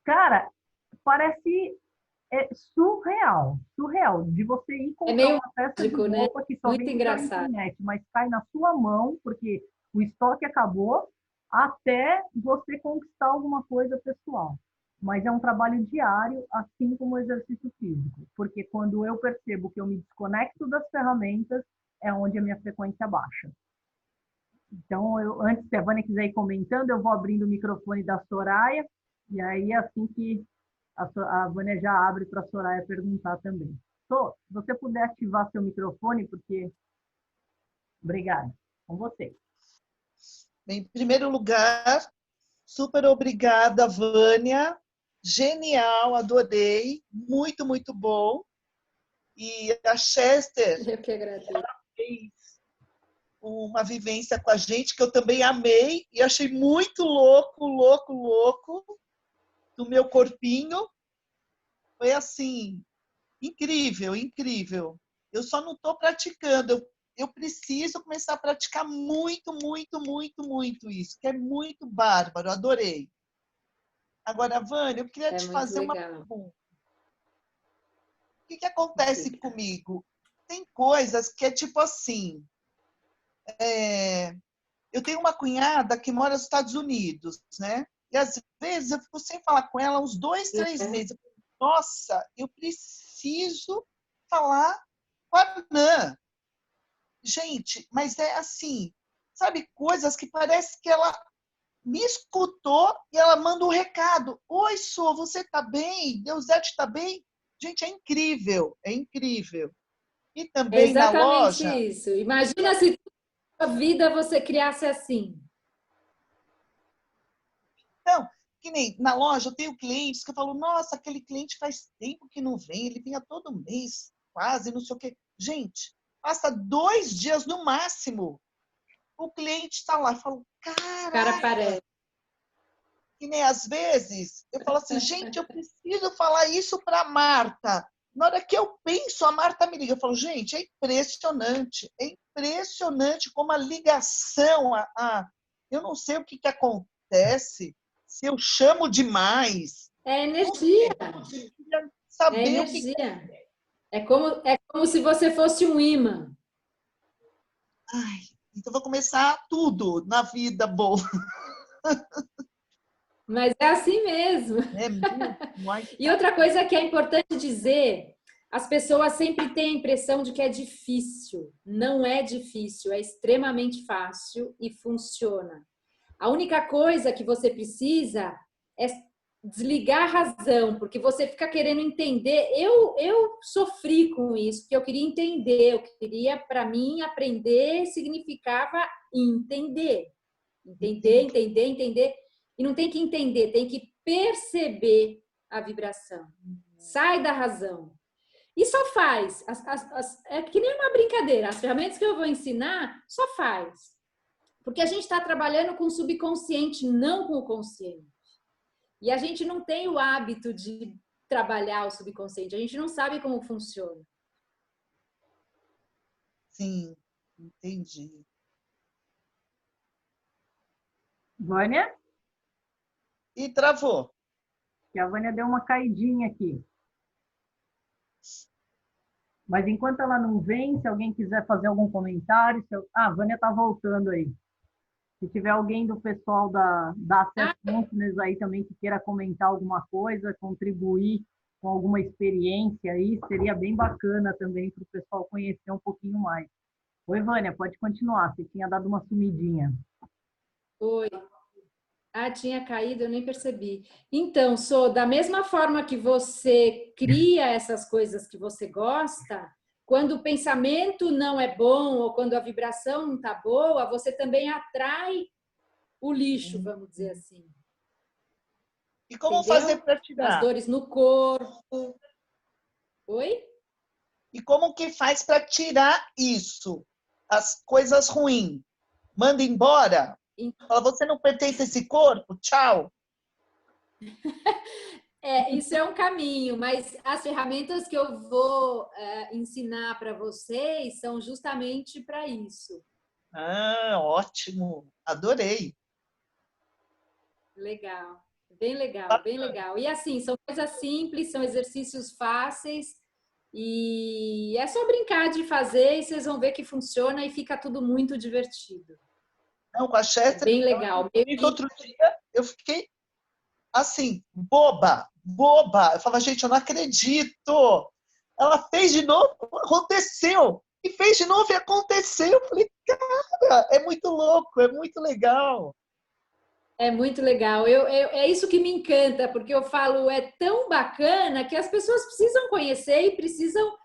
Cara, parece surreal de você ir comprar uma peça de roupa, né? Que só vem pela internet, mas cai na sua mão, porque o estoque acabou, até você conquistar alguma coisa pessoal. Mas é um trabalho diário, assim como o exercício físico, porque quando eu percebo que eu me desconecto das ferramentas, é onde a minha frequência baixa. Então, antes, se a Vânia quiser ir comentando, eu vou abrindo o microfone da Soraya, e aí, assim que a Vânia já abre para a Soraya perguntar também. Se você puder ativar seu microfone, porque... Obrigada. Com você. Bem, em primeiro lugar, super obrigada, Vânia. Genial, adorei. Muito, muito bom. E a Chester... Eu que agradeço. Ela fez uma vivência com a gente que eu também amei e achei muito louco do meu corpinho. Foi assim, incrível. Eu só não estou praticando. Eu preciso começar a praticar muito isso, que é muito bárbaro, adorei. Agora, Vânia, eu queria te fazer uma pergunta. O que acontece comigo? Tem coisas que é tipo assim... eu tenho uma cunhada que mora nos Estados Unidos, né? E às vezes eu fico sem falar com ela uns 2, 3 meses. nossa, eu preciso falar com a Nan. Gente, mas é assim, sabe, coisas que parece que ela me escutou e ela manda um recado. Oi, Sô, você tá bem? Deusete tá bem? Gente, é incrível, é incrível. E É também na exatamente loja, isso. Imagina se a vida você criasse assim. então, que nem na loja eu tenho clientes que eu falo, nossa, aquele cliente faz tempo que não vem, ele vinha todo mês, quase, não sei o quê. Gente, passa 2 dias no máximo, o cliente está lá, eu falo, O cara caraca, aparece. que nem às vezes eu falo assim, gente, eu preciso falar isso para a Marta. Na hora que eu penso, a Marta me liga. Eu falo, gente, é impressionante como a ligação, eu não sei o que acontece, se eu chamo demais. É Não sei, energia. eu queria É saber o que. energia. É como se você fosse um imã. Ai, então vou começar tudo na vida boa. Mas é assim mesmo. É mesmo? Ai, E outra coisa que é importante dizer, as pessoas sempre têm a impressão de que é difícil. Não é difícil, é extremamente fácil e funciona. A única coisa que você precisa é desligar a razão, porque você fica querendo entender. Eu sofri com isso, porque eu queria entender, eu queria, para mim, aprender significava entender. Entender. E não tem que entender, tem que perceber a vibração. Sai da razão. E só faz. É que nem uma brincadeira. As ferramentas que eu vou ensinar, só faz. Porque a gente está trabalhando com o subconsciente, não com o consciente. E a gente não tem o hábito de trabalhar o subconsciente. A gente não sabe como funciona. sim, entendi. Vânia? E travou. Que a Vânia deu uma caidinha aqui. Mas enquanto ela não vem, se alguém quiser fazer algum comentário... a Vânia está voltando aí. Se tiver alguém do pessoal da Access Consciousness aí também que queira comentar alguma coisa, contribuir com alguma experiência aí, seria bem bacana também para o pessoal conhecer um pouquinho mais. Oi, Vânia, pode continuar. Você tinha dado uma sumidinha. Oi. Tinha caído, eu nem percebi. Então, da mesma forma que você cria essas coisas que você gosta, quando o pensamento não é bom ou quando a vibração não está boa, você também atrai o lixo, vamos dizer assim. E como Entendeu? fazer para As tirar? dores no corpo. Oi? E como que faz para tirar isso? As coisas ruins. Manda embora? Fala, você não pertence a esse corpo? Tchau. Isso é um caminho, mas as ferramentas que eu vou ensinar para vocês são justamente para isso. Ótimo. Adorei. Legal. Bem legal, bem legal. E assim, são coisas simples, são exercícios fáceis e é só brincar de fazer e vocês vão ver que funciona e fica tudo muito divertido. Não, com a Chester, bem legal. Outro dia eu fiquei assim, boba. Eu falava, gente, eu não acredito. Ela fez de novo, aconteceu. E fez de novo e aconteceu. Eu falei, cara, é muito louco, é muito legal. É muito legal. É isso que me encanta, porque eu falo, é tão bacana que as pessoas precisam conhecer e precisam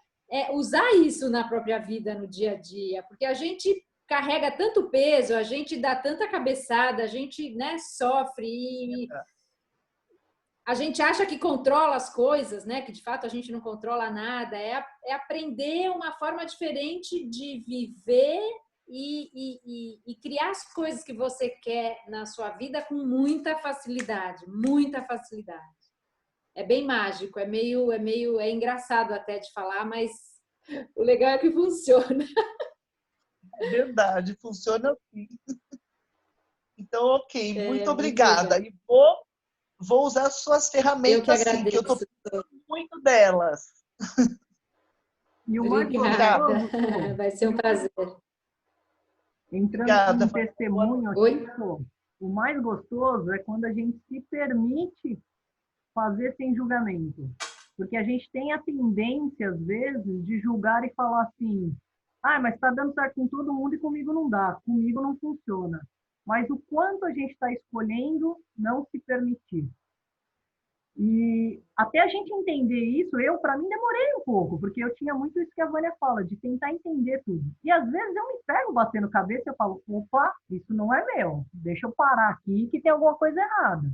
usar isso na própria vida, no dia a dia, porque a gente carrega tanto peso, a gente dá tanta cabeçada, a gente sofre e a gente acha que controla as coisas, né? Que de fato a gente não controla nada. É aprender uma forma diferente de viver e criar as coisas que você quer na sua vida com muita facilidade, muita facilidade. É bem mágico, é engraçado até de falar, mas o legal é que funciona. É verdade, funciona assim. Então, ok, muito obrigada. E vou usar as suas ferramentas, sim, que eu estou precisando muito delas. E o mais gostoso, vai ser um prazer. Entrando com um testemunho aqui, o mais gostoso é quando a gente se permite fazer sem julgamento. Porque a gente tem a tendência, às vezes, de julgar e falar assim, ah, mas está dando certo com todo mundo e comigo não dá, comigo não funciona. Mas o quanto a gente está escolhendo não se permitir. E até a gente entender isso, para mim, demorei um pouco, porque eu tinha muito isso que a Vânia fala, de tentar entender tudo. E às vezes eu me pego batendo cabeça e eu falo, opa, isso não é meu, deixa eu parar aqui que tem alguma coisa errada.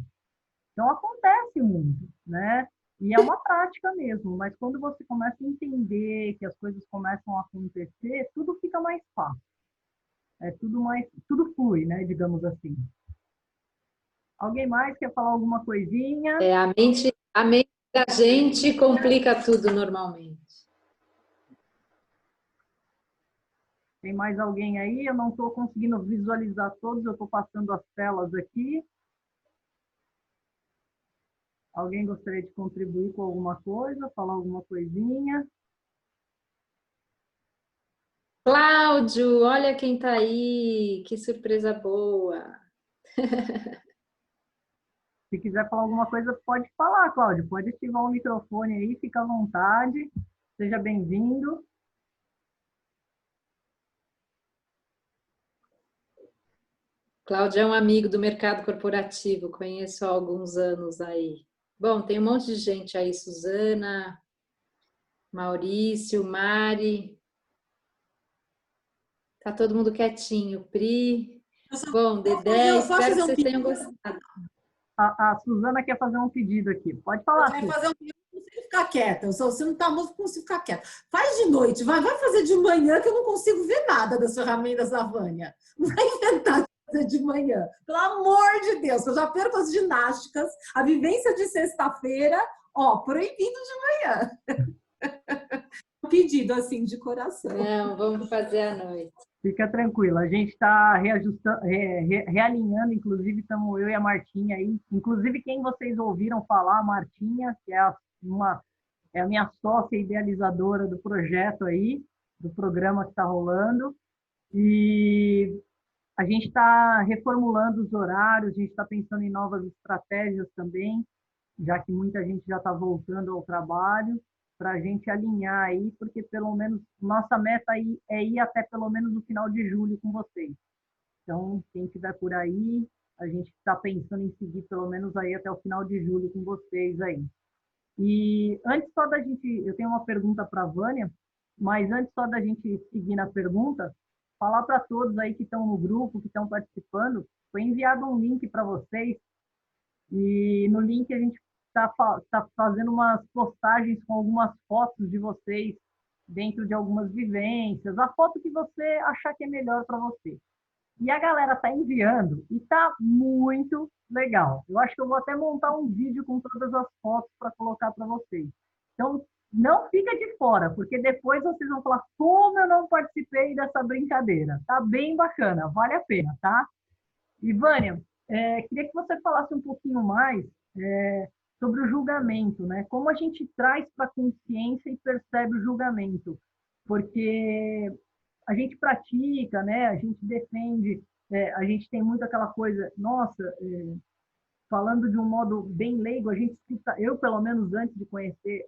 Então acontece muito, né? E é uma prática mesmo, mas quando você começa a entender que as coisas começam a acontecer, tudo fica mais fácil. Tudo flui, né? Digamos assim. Alguém mais quer falar alguma coisinha? A mente da gente complica tudo normalmente. Tem mais alguém aí? Eu não estou conseguindo visualizar todos, eu estou passando as telas aqui. Alguém gostaria de contribuir com alguma coisa, falar alguma coisinha? Cláudio, olha quem está aí, que surpresa boa. Se quiser falar alguma coisa, pode falar, Cláudio. Pode ativar o microfone aí, fica à vontade. Seja bem-vindo. Cláudio é um amigo do mercado corporativo, conheço há alguns anos aí. Bom, tem um monte de gente aí, Suzana, Maurício, Mari. Tá todo mundo quietinho, Pri. Bom, Dedé, espero que vocês tenham gostado. A Suzana quer fazer um pedido aqui. Pode falar. Eu quero fazer um pedido, não consigo ficar quieta. Se não tá música, não consigo ficar quieta. Faz de noite, vai fazer de manhã que eu não consigo ver nada das ferramentas da Vânia. Não vai inventar de fazer de manhã. Pelo amor de Deus, eu já perco as ginásticas, a vivência de sexta-feira, proibido de manhã. Um pedido assim de coração. Não, vamos fazer à noite. Fica tranquila, a gente está reajustando, realinhando, inclusive estamos eu e a Martinha aí. Inclusive quem vocês ouviram falar, a Martinha, que é a minha sócia idealizadora do projeto aí, do programa que está rolando. E a gente está reformulando os horários, a gente está pensando em novas estratégias também, já que muita gente já está voltando ao trabalho, para a gente alinhar aí, porque pelo menos nossa meta aí é ir até pelo menos no final de julho com vocês. Então, quem estiver por aí, a gente está pensando em seguir pelo menos aí até o final de julho com vocês aí. E antes só da gente, eu tenho uma pergunta para a Vânia, mas antes só da gente seguir na pergunta, falar para todos aí que estão no grupo, que estão participando, foi enviado um link para vocês, e no link a gente está fazendo umas postagens com algumas fotos de vocês dentro de algumas vivências, a foto que você achar que é melhor para você. E a galera está enviando e está muito legal. Eu acho que eu vou até montar um vídeo com todas as fotos para colocar para vocês. Então, não fica de fora, porque depois vocês vão falar como eu não participei dessa brincadeira. Tá bem bacana, vale a pena, tá? E, Vânia, queria que você falasse um pouquinho mais sobre o julgamento, né? Como a gente traz para a consciência e percebe o julgamento. Porque a gente pratica, né? A gente defende, a gente tem muito aquela coisa, nossa, falando de um modo bem leigo, a gente escuta, eu pelo menos antes de conhecer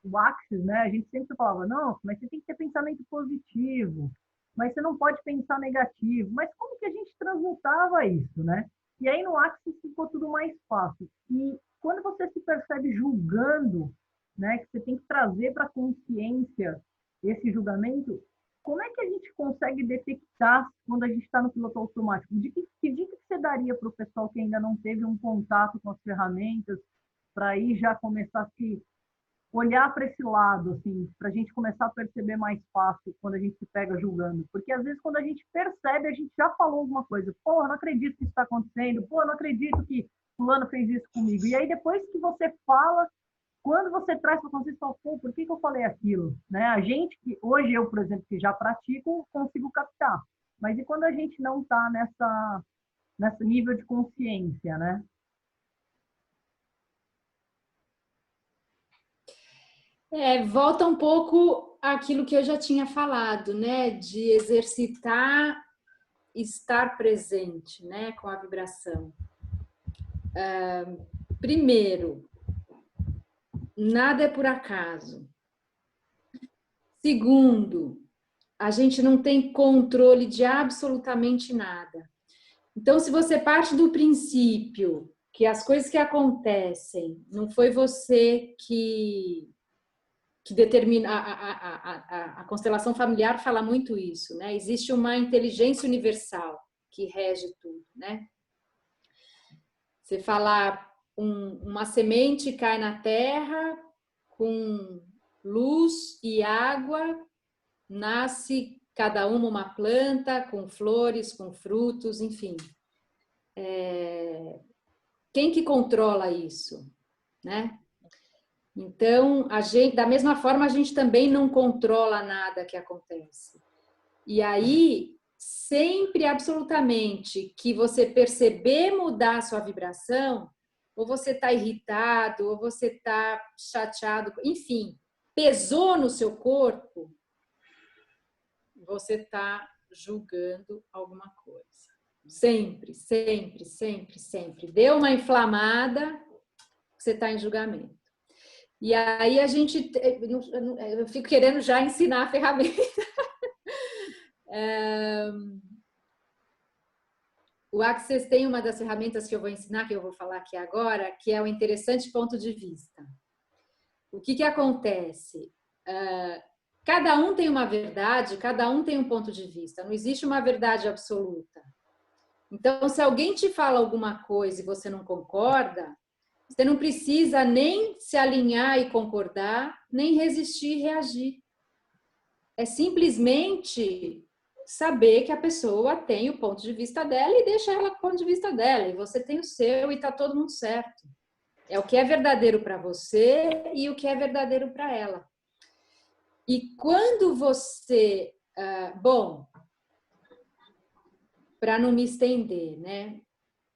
o Axis, né? A gente sempre falava, não, mas você tem que ter pensamento positivo, mas você não pode pensar negativo. Mas como que a gente transmutava isso, né? E aí no Axis ficou tudo mais fácil. E quando você se percebe julgando, né, que você tem que trazer para a consciência esse julgamento, como é que a gente consegue detectar quando a gente está no piloto automático? Que dica que você daria para o pessoal que ainda não teve um contato com as ferramentas, para aí já começar a se olhar para esse lado, assim, para a gente começar a perceber mais fácil quando a gente se pega julgando? Porque às vezes quando a gente percebe, a gente já falou alguma coisa. Pô, não acredito que isso está acontecendo. Pô, não acredito que fulano fez isso comigo. E aí depois que você fala, quando você traz para consciência, fala, pô, por que eu falei aquilo? Né? A gente, que hoje eu, por exemplo, que já pratico, consigo captar. Mas e quando a gente não está nesse nível de consciência, né? Volta um pouco àquilo que eu já tinha falado, né? De exercitar, estar presente, né? Com a vibração. Primeiro, nada é por acaso. Segundo, a gente não tem controle de absolutamente nada. Então, se você parte do princípio que as coisas que acontecem, não foi você que determina, a constelação familiar fala muito isso, né? Existe uma inteligência universal que rege tudo, né? Você falar, uma semente cai na terra com luz e água, nasce cada uma planta com flores, com frutos, enfim. Quem que controla isso, né? Então, da mesma forma, a gente também não controla nada que acontece. E aí, sempre, absolutamente, que você perceber mudar a sua vibração, ou você está irritado, ou você está chateado, enfim, pesou no seu corpo, você está julgando alguma coisa. Sempre, sempre, sempre, sempre. Deu uma inflamada, você está em julgamento. E aí eu fico querendo já ensinar a ferramenta. O Access tem uma das ferramentas que eu vou ensinar, que eu vou falar aqui agora, que é o interessante ponto de vista. O que acontece? Cada um tem uma verdade, cada um tem um ponto de vista. Não existe uma verdade absoluta. Então, se alguém te fala alguma coisa e você não concorda, você não precisa nem se alinhar e concordar, nem resistir e reagir. É simplesmente saber que a pessoa tem o ponto de vista dela e deixa ela com o ponto de vista dela. E você tem o seu e está todo mundo certo. É o que é verdadeiro para você e o que é verdadeiro para ela. E quando você... para não me estender, né?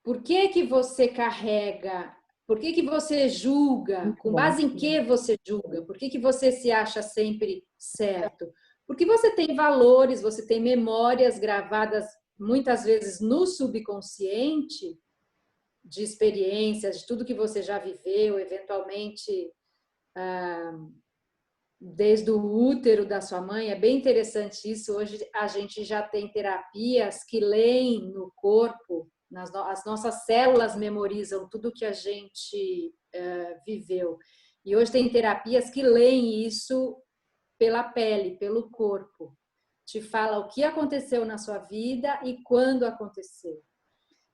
Por que você carrega... Por que você julga? Com base em que você julga? Por que você se acha sempre certo? Porque você tem valores, você tem memórias gravadas muitas vezes no subconsciente de experiências, de tudo que você já viveu, eventualmente desde o útero da sua mãe. É bem interessante isso. Hoje a gente já tem terapias que leem no corpo, as nossas células memorizam tudo que a gente viveu. E hoje tem terapias que leem isso pela pele, pelo corpo. Te fala o que aconteceu na sua vida e quando aconteceu.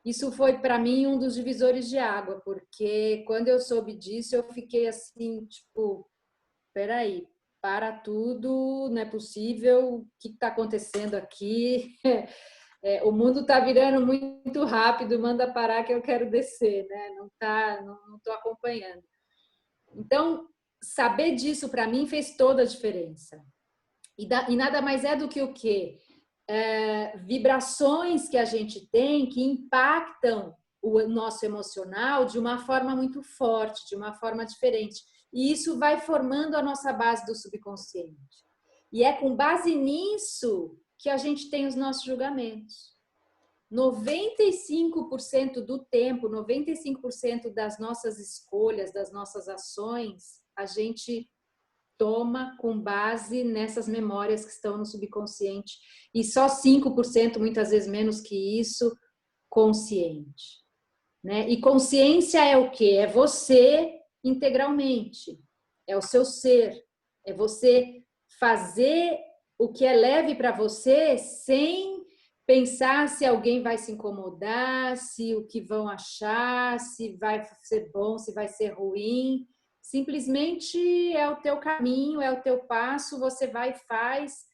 Isso foi, para mim, um dos divisores de água, porque quando eu soube disso, eu fiquei assim, tipo, peraí, para tudo, não é possível, o que está acontecendo aqui? O mundo está virando muito rápido, manda parar que eu quero descer, né? Não estou acompanhando. Então, saber disso para mim fez toda a diferença. E nada mais é do que o quê? Vibrações que a gente tem que impactam o nosso emocional de uma forma muito forte, de uma forma diferente. E isso vai formando a nossa base do subconsciente. E é com base nisso que a gente tem os nossos julgamentos. 95% do tempo, 95% das nossas escolhas, das nossas ações, a gente toma com base nessas memórias que estão no subconsciente. E só 5%, muitas vezes menos que isso, consciente. Né? E consciência é o quê? É você integralmente. É o seu ser. É você fazer o que é leve para você sem pensar se alguém vai se incomodar, se o que vão achar, se vai ser bom, se vai ser ruim. Simplesmente é o teu caminho, é o teu passo, você vai e faz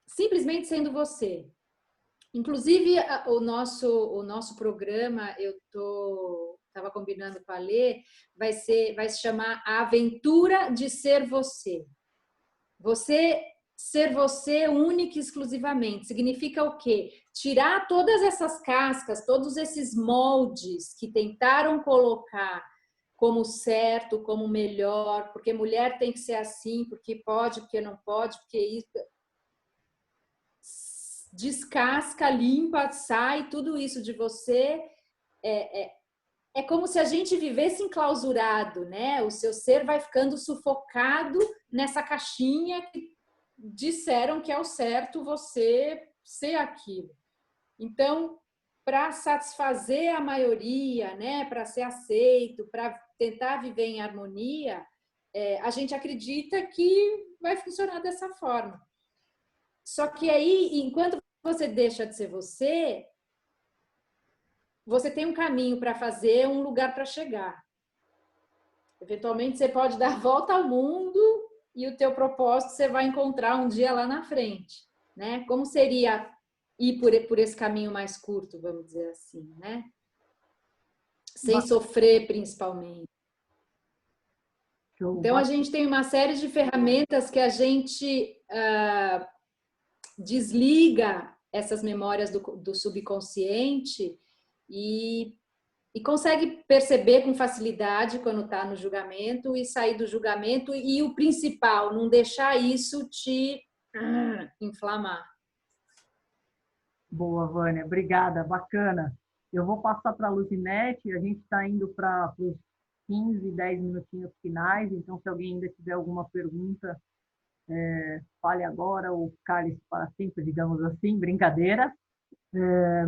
simplesmente sendo você. Inclusive, o nosso programa, eu estava combinando com a Lê, vai se chamar A Aventura de Ser Você. Você ser você única e exclusivamente. Significa o quê? Tirar todas essas cascas, todos esses moldes que tentaram colocar como certo, como melhor, porque mulher tem que ser assim, porque pode, porque não pode, porque isso... Descasca, limpa, sai, tudo isso de você é como se a gente vivesse enclausurado, né? O seu ser vai ficando sufocado nessa caixinha que disseram que é o certo você ser aquilo. Então, para satisfazer a maioria, né? Para ser aceito, para tentar viver em harmonia, a gente acredita que vai funcionar dessa forma. Só que aí, enquanto você deixa de ser você, você tem um caminho para fazer, um lugar para chegar. Eventualmente, você pode dar a volta ao mundo e o teu propósito você vai encontrar um dia lá na frente, né? Como seria ir por esse caminho mais curto, vamos dizer assim, né? Sem sofrer, principalmente. Então, a gente tem uma série de ferramentas que a gente desliga essas memórias do subconsciente e consegue perceber com facilidade quando está no julgamento e sair do julgamento e o principal, não deixar isso te inflamar. Boa, Vânia. Obrigada. Bacana. Eu vou passar para a Luzinete. A gente está indo para os 15, 10 minutinhos finais. Então, se alguém ainda tiver alguma pergunta, fale agora ou cale para sempre, digamos assim. Brincadeira.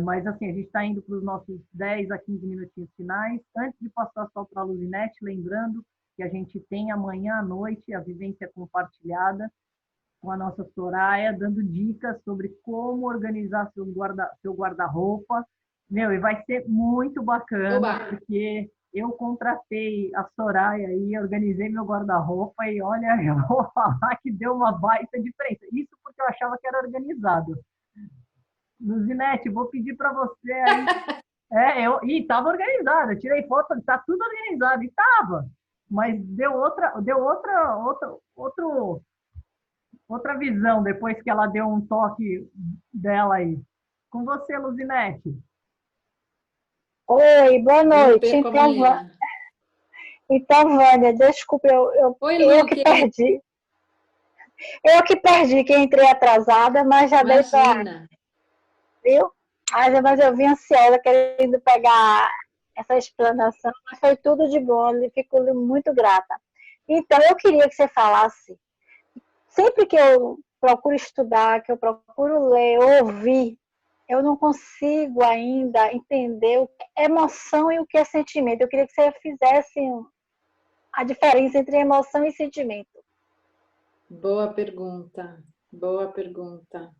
Mas, assim, a gente está indo para os nossos 10 a 15 minutinhos finais. Antes de passar só para a Luzinete, lembrando que a gente tem amanhã à noite a vivência compartilhada com a nossa Soraya, dando dicas sobre como organizar seu guarda-roupa. Meu, e vai ser muito bacana, porque eu contratei a Soraya e organizei meu guarda-roupa e, olha, eu vou falar que deu uma baita diferença. Isso porque eu achava que era organizado. Luzinete, vou pedir para você aí. E estava organizado, eu tirei foto, está tudo organizado, e estava. Mas deu outra visão depois que ela deu um toque dela aí. Com você, Luzinete. Oi, boa noite. Então, Vânia, desculpa, eu que perdi. Eu que perdi, que entrei atrasada, mas já dei para... Viu? Mas eu vim ansiosa, querendo pegar essa explanação, mas foi tudo de bom, eu fico muito grata. Então, eu queria que você falasse, sempre que eu procuro estudar, que eu procuro ler, ouvir, eu não consigo ainda entender o que é emoção e o que é sentimento. Eu queria que você fizesse a diferença entre emoção e sentimento. Boa pergunta, boa pergunta.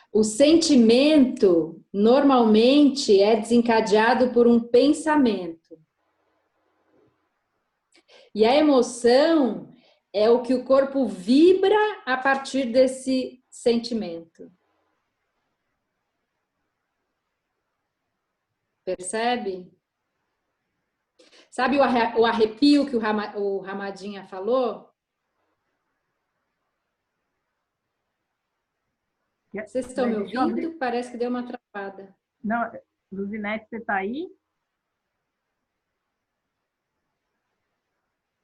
O sentimento, normalmente, é desencadeado por um pensamento. E a emoção é o que o corpo vibra a partir desse sentimento. Percebe? Sabe o arrepio que o Ramadinha falou? Vocês estão me ouvindo? Parece que deu uma travada. Não, Luzinete, você está aí?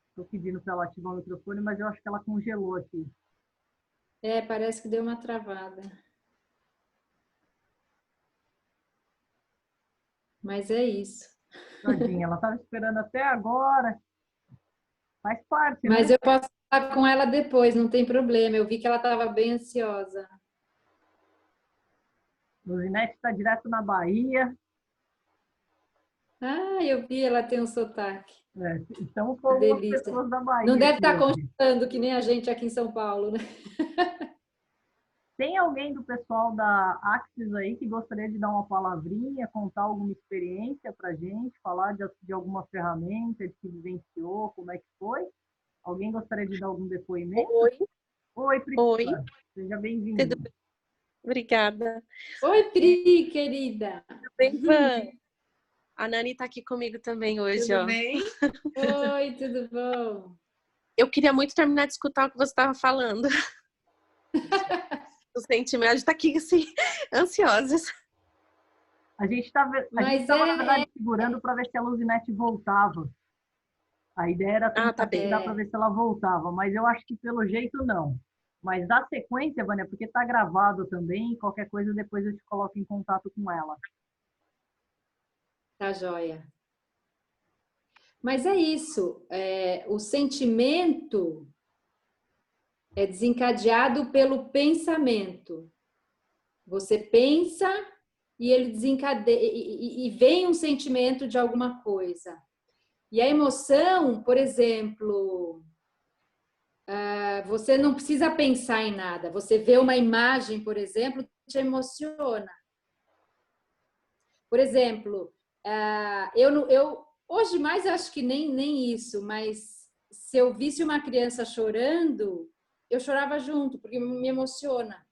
Estou pedindo para ela ativar o microfone, mas eu acho que ela congelou aqui. Parece que deu uma travada. Mas é isso. Tadinha, ela estava esperando até agora. Faz parte, Mas né? eu posso falar com ela depois, não tem problema. Eu vi que ela estava bem ansiosa. Luzinete está direto na Bahia. Eu vi, ela tem um sotaque. Estamos com algumas pessoas da Bahia. Não deve estar congelando que nem a gente aqui em São Paulo, né? Tem alguém do pessoal da Axis aí que gostaria de dar uma palavrinha, contar alguma experiência para a gente, falar de alguma ferramenta, de que vivenciou, como é que foi? Alguém gostaria de dar algum depoimento? Oi, Priscila. Oi. Seja bem-vinda. Obrigada. Oi, Pri, querida. Tudo bem, Van? A Nani está aqui comigo também hoje. Tudo bem? Oi, tudo bom? Eu queria muito terminar de escutar o que você estava falando. Os sentimentos, está aqui assim, ansiosas. A gente estava, na verdade, segurando para ver se a Luzinete voltava. A ideia era tentar para ver se ela voltava, mas eu acho que pelo jeito não. Mas dá sequência, Vânia, porque está gravado também, qualquer coisa depois eu te coloco em contato com ela. Tá joia. Mas é isso, o sentimento é desencadeado pelo pensamento. Você pensa e ele desencadeia, e vem um sentimento de alguma coisa. E a emoção, por exemplo, você não precisa pensar em nada. Você vê uma imagem, por exemplo, te emociona. Por exemplo, eu hoje mais acho que nem isso, mas se eu visse uma criança chorando, eu chorava junto, porque me emociona,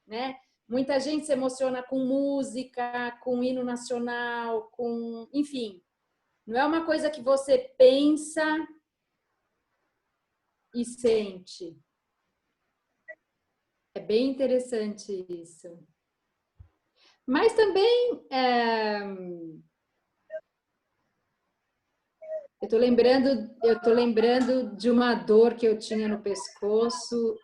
né? Muita gente se emociona com música, com hino nacional, com, enfim, não é uma coisa que você pensa e sente. É bem interessante isso. Mas também eu tô lembrando de uma dor que eu tinha no pescoço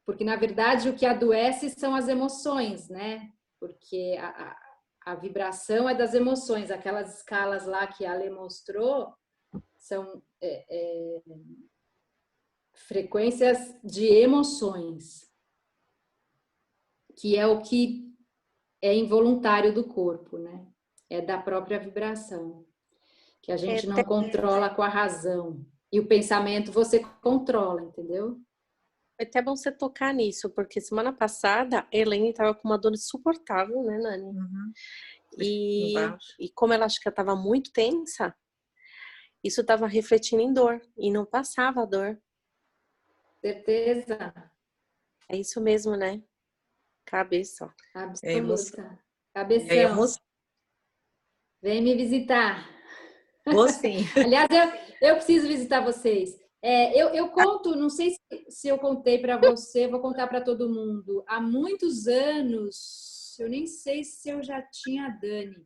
porque na verdade o que adoece são as emoções, né? Porque a vibração é das emoções, aquelas escalas lá que a Ale mostrou são frequências de emoções, que é o que é involuntário do corpo, né? É da própria vibração, que a gente não controla com a razão. E o pensamento você controla, entendeu? É até bom você tocar nisso, porque semana passada a Elaine estava com uma dor insuportável, né, Nani? Uhum. E como ela acha que ela estava muito tensa, isso estava refletindo em dor, e não passava a dor. Certeza. É isso mesmo, né? Cabeça. Absoluta. Cabeção. Vem me visitar. Vou sim. Aliás, eu preciso visitar vocês. Eu conto, não sei se eu contei para você, vou contar para todo mundo. Há muitos anos, eu nem sei se eu já tinha a Dani.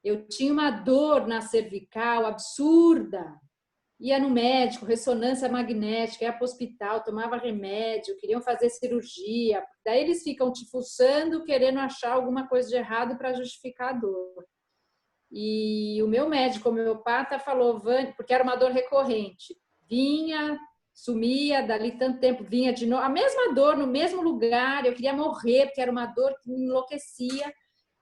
Eu tinha uma dor na cervical absurda. Ia no médico, ressonância magnética, ia para o hospital, tomava remédio, queriam fazer cirurgia. Daí eles ficam te fuçando, querendo achar alguma coisa de errado para justificar a dor. E o meu médico homeopata falou, Vânia, porque era uma dor recorrente, vinha, sumia, dali tanto tempo vinha de novo, a mesma dor no mesmo lugar, eu queria morrer, porque era uma dor que me enlouquecia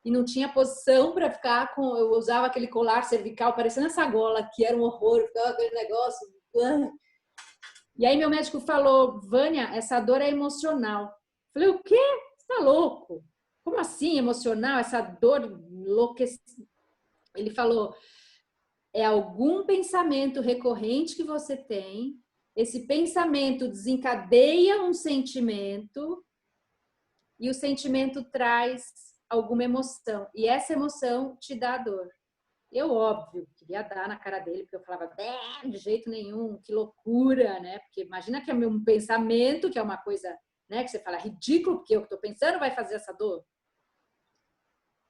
e não tinha posição para ficar com, eu usava aquele colar cervical parecendo essa gola, que era um horror, ficava aquele negócio. E aí meu médico falou, Vânia, essa dor é emocional. Eu falei, o quê? Você tá louco? Como assim emocional? Essa dor enlouquecida? Ele falou, é algum pensamento recorrente que você tem, esse pensamento desencadeia um sentimento e o sentimento traz alguma emoção. E essa emoção te dá dor. Eu, óbvio, queria dar na cara dele, porque eu falava, de jeito nenhum, que loucura, né? Porque imagina que é um pensamento, que é uma coisa, né, que você fala, ridículo, porque eu que estou pensando vai fazer essa dor.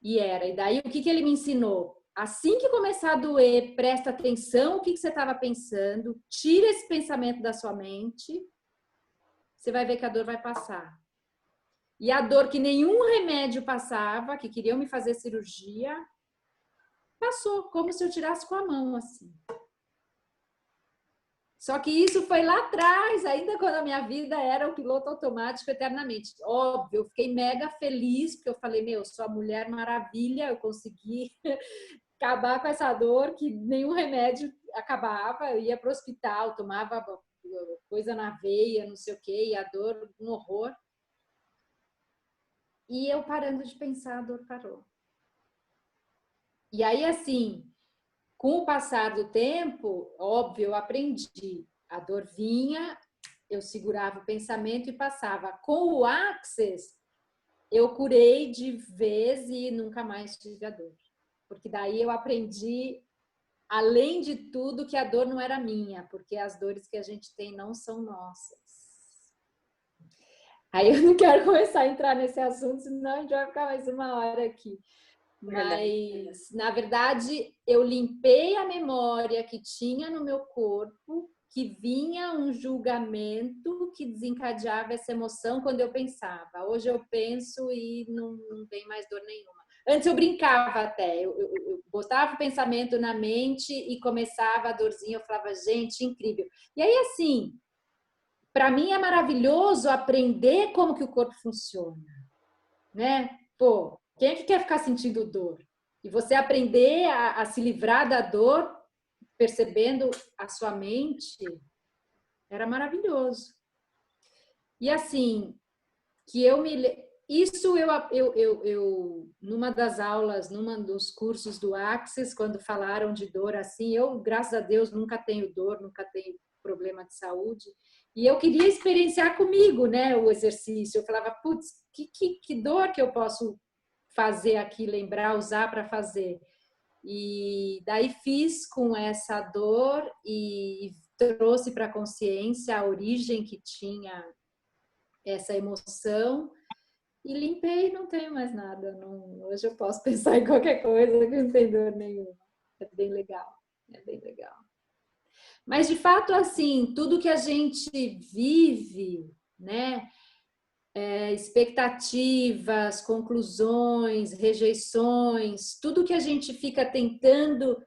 E era. E daí, o que ele me ensinou? Assim que começar a doer, presta atenção o que você estava pensando, tira esse pensamento da sua mente, você vai ver que a dor vai passar. E a dor que nenhum remédio passava, que queriam me fazer cirurgia, passou, como se eu tirasse com a mão, assim. Só que isso foi lá atrás, ainda quando a minha vida era o piloto automático eternamente. Óbvio, eu fiquei mega feliz, porque eu falei, meu, sou a Mulher Maravilha, eu consegui acabar com essa dor que nenhum remédio acabava, eu ia para o hospital, tomava coisa na veia, não sei o quê, e a dor, um horror. E eu parando de pensar, a dor parou. E aí, assim, com o passar do tempo, óbvio, eu aprendi. A dor vinha, eu segurava o pensamento e passava. Com o Access, eu curei de vez e nunca mais tive a dor. Porque daí eu aprendi, além de tudo, que a dor não era minha, porque as dores que a gente tem não são nossas. Aí eu não quero começar a entrar nesse assunto, senão a gente vai ficar mais uma hora aqui. Mas, na verdade, eu limpei a memória que tinha no meu corpo, que vinha um julgamento que desencadeava essa emoção quando eu pensava. Hoje eu penso e não tem mais dor nenhuma. Antes eu brincava até, eu botava o pensamento na mente e começava a dorzinha, eu falava, gente, incrível. E aí, assim, para mim é maravilhoso aprender como que o corpo funciona, né? Pô, quem é que quer ficar sentindo dor? E você aprender a se livrar da dor, percebendo a sua mente, era maravilhoso. E assim, que isso eu numa das aulas, numa dos cursos do Access, quando falaram de dor assim, eu, graças a Deus, nunca tenho dor, nunca tenho problema de saúde, e eu queria experienciar comigo, né, o exercício. Eu falava, putz, que dor que eu posso fazer aqui, lembrar, usar para fazer. E daí fiz com essa dor e trouxe para a consciência a origem que tinha essa emoção e limpei, não tenho mais nada. Não, hoje eu posso pensar em qualquer coisa que não tem dor nenhuma. É bem legal, é bem legal. Mas, de fato, assim, tudo que a gente vive, né? Expectativas, conclusões, rejeições, tudo que a gente fica tentando...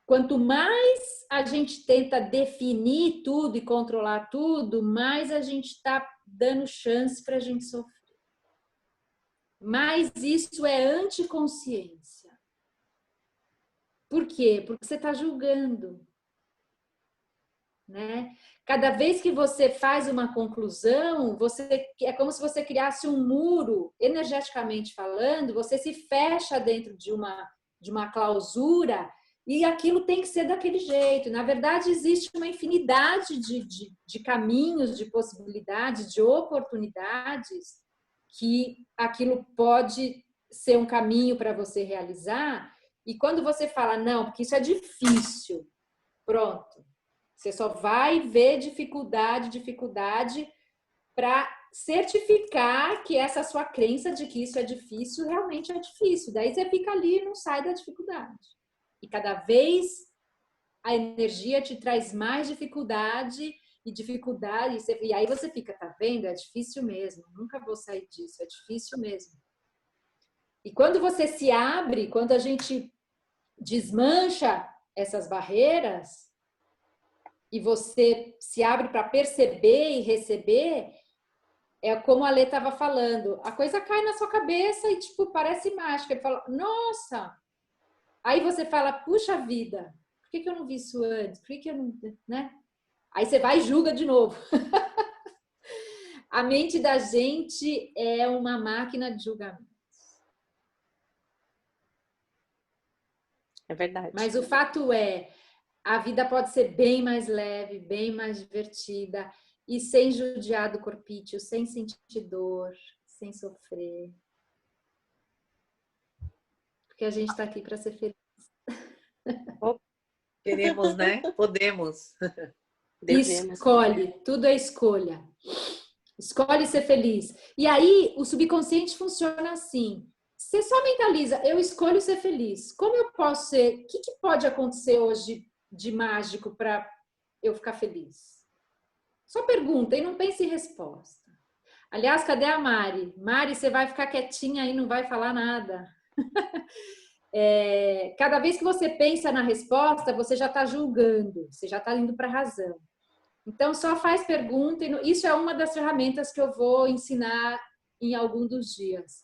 Quanto mais a gente tenta definir tudo e controlar tudo, mais a gente está dando chance para a gente sofrer. Mas isso é anticonsciência. Por quê? Porque você está julgando, né? Cada vez que você faz uma conclusão, é como se você criasse um muro, energeticamente falando, você se fecha dentro de uma clausura e aquilo tem que ser daquele jeito. Na verdade, existe uma infinidade de caminhos, de possibilidades, de oportunidades que aquilo pode ser um caminho para você realizar. E quando você fala, não, porque isso é difícil, pronto. Você só vai ver dificuldade para certificar que essa sua crença de que isso é difícil realmente é difícil. Daí você fica ali e não sai da dificuldade. E cada vez a energia te traz mais dificuldade e aí você fica, tá vendo? É difícil mesmo, nunca vou sair disso, é difícil mesmo. E quando você se abre, quando a gente desmancha essas barreiras e você se abre para perceber e receber, é como a Lê estava falando, a coisa cai na sua cabeça e tipo, parece mágica. Ele fala, nossa! Aí você fala, puxa vida, por que eu não vi isso antes? Por que eu não... né? Aí você vai e julga de novo. A mente da gente é uma máquina de julgamento. É verdade. Mas o fato é, a vida pode ser bem mais leve, bem mais divertida e sem judiar do corpício, sem sentir dor, sem sofrer. Porque a gente está aqui para ser feliz. Queremos, né? Podemos. Escolhe, tudo é escolha. Escolhe ser feliz. E aí, o subconsciente funciona assim. Você só mentaliza, eu escolho ser feliz. Como eu posso ser? O que pode acontecer hoje de mágico para eu ficar feliz? Só pergunta e não pense em resposta. Aliás, cadê a Mari? Mari, você vai ficar quietinha aí, não vai falar nada. Cada vez que você pensa na resposta, você já está julgando, você já está indo para a razão. Então, só faz pergunta. Isso é uma das ferramentas que eu vou ensinar em algum dos dias.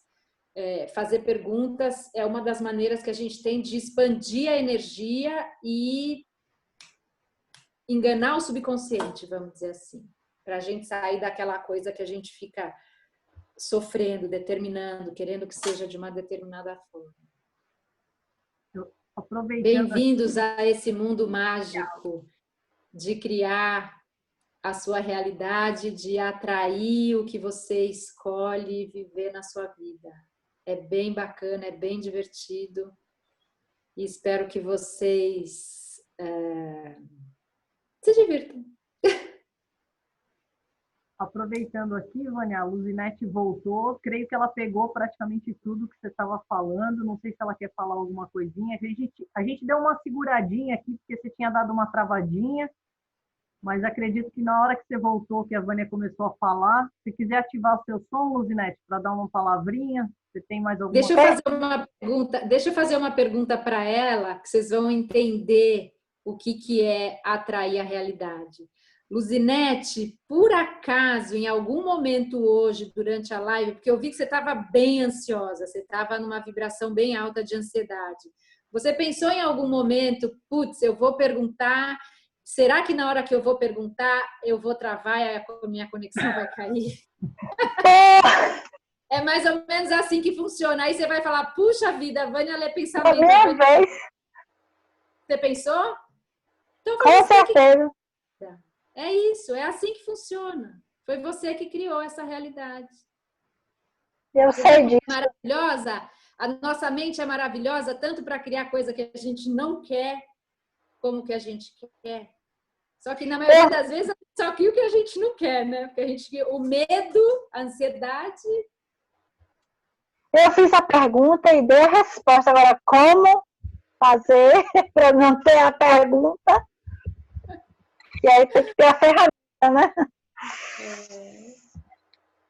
Fazer perguntas é uma das maneiras que a gente tem de expandir a energia e enganar o subconsciente, vamos dizer assim. Para a gente sair daquela coisa que a gente fica sofrendo, determinando, querendo que seja de uma determinada forma. Bem-vindos a esse mundo mágico de criar a sua realidade, de atrair o que você escolhe viver na sua vida. É bem bacana, é bem divertido e espero que vocês se divirtam. Aproveitando aqui, Vânia, a Luzinete voltou. Creio que ela pegou praticamente tudo que você estava falando. Não sei se ela quer falar alguma coisinha. A gente deu uma seguradinha aqui, porque você tinha dado uma travadinha. mas acredito que na hora que você voltou, que a Vânia começou a falar, se quiser ativar o seu som, Luzinete, para dar uma palavrinha, você tem mais alguma Deixa eu fazer uma pergunta para ela, que vocês vão entender o que é atrair a realidade. Luzinete, por acaso, em algum momento hoje, durante a live, porque eu vi que você estava bem ansiosa, você estava numa vibração bem alta de ansiedade. Você pensou em algum momento, putz, eu vou perguntar, será que na hora que eu vou perguntar, eu vou travar e a minha conexão vai cair? É mais ou menos assim que funciona. Aí você vai falar, puxa vida, a Vânia lê pensamento. Você pensou? Então, com certeza. É isso, é assim que funciona. Foi você que criou essa realidade. Eu sei disso. Maravilhosa. A nossa mente é maravilhosa tanto para criar coisa que a gente não quer, como que a gente quer. Só que na maioria das vezes só que o que a gente não quer, né? Porque o medo, a ansiedade. Eu fiz a pergunta e dei a resposta. Agora, como fazer para não ter a pergunta? E aí tem que ter a ferramenta, né?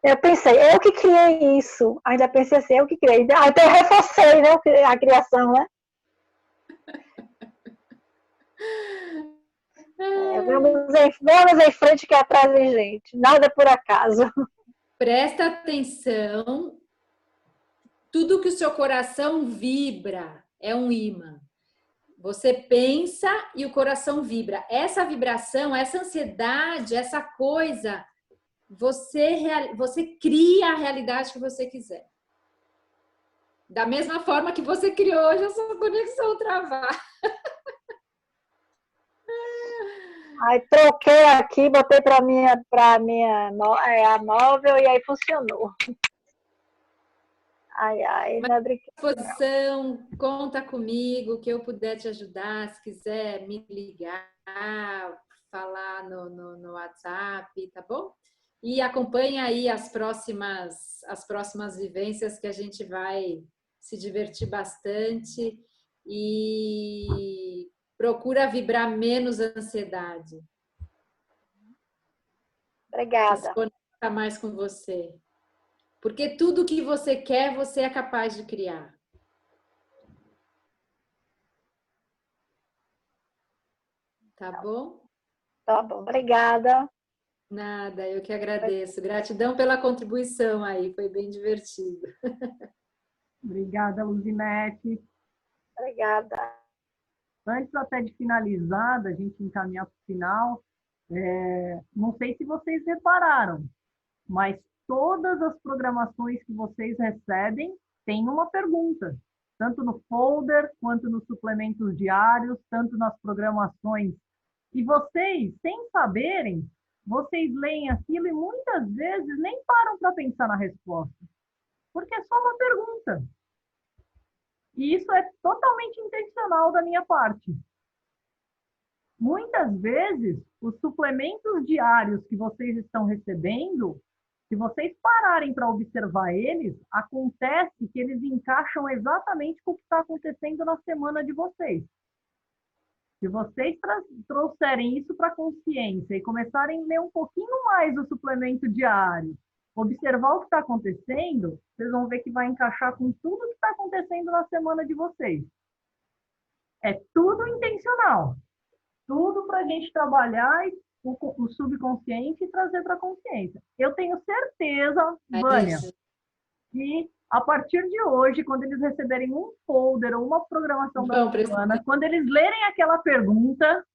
Eu pensei, eu que criei isso. Ainda pensei assim, eu que criei. Até eu reforcei, né, a criação, né? Vamos em frente que atrás vem gente. Nada por acaso. Presta atenção. Tudo que o seu coração vibra é um imã. Você pensa e o coração vibra. Essa vibração, essa ansiedade, essa coisa, você cria a realidade que você quiser. Da mesma forma que você criou hoje a sua conexão travar. Aí troquei aqui, botei para a móvel e aí funcionou. Ai, não é brincadeira. Conta comigo, que eu puder te ajudar, se quiser me ligar, falar no WhatsApp, tá bom? E acompanha aí as próximas vivências que a gente vai se divertir bastante e procura vibrar menos ansiedade. Obrigada. Se conecta mais com você. Porque tudo que você quer, você é capaz de criar. Tá bom? Tá bom, obrigada. Nada, eu que agradeço. Gratidão pela contribuição aí, foi bem divertido. Obrigada, Luzinete. Obrigada. Antes até de finalizar, da gente encaminhar para o final, não sei se vocês repararam, mas todas as programações que vocês recebem têm uma pergunta, tanto no folder, quanto nos suplementos diários, tanto nas programações. E vocês, sem saberem, vocês leem aquilo e muitas vezes nem param para pensar na resposta, porque é só uma pergunta. E isso é totalmente intencional da minha parte. Muitas vezes, os suplementos diários que vocês estão recebendo, se vocês pararem para observar eles, acontece que eles encaixam exatamente com o que está acontecendo na semana de vocês. Se vocês trouxerem isso para a consciência e começarem a ler um pouquinho mais o suplemento diário, observar o que está acontecendo, vocês vão ver que vai encaixar com tudo que está acontecendo na semana de vocês. É tudo intencional. Tudo para a gente trabalhar o subconsciente e trazer para a consciência. Eu tenho certeza, Vânia, que a partir de hoje, quando eles receberem um folder ou uma programação da semana, quando eles lerem aquela pergunta,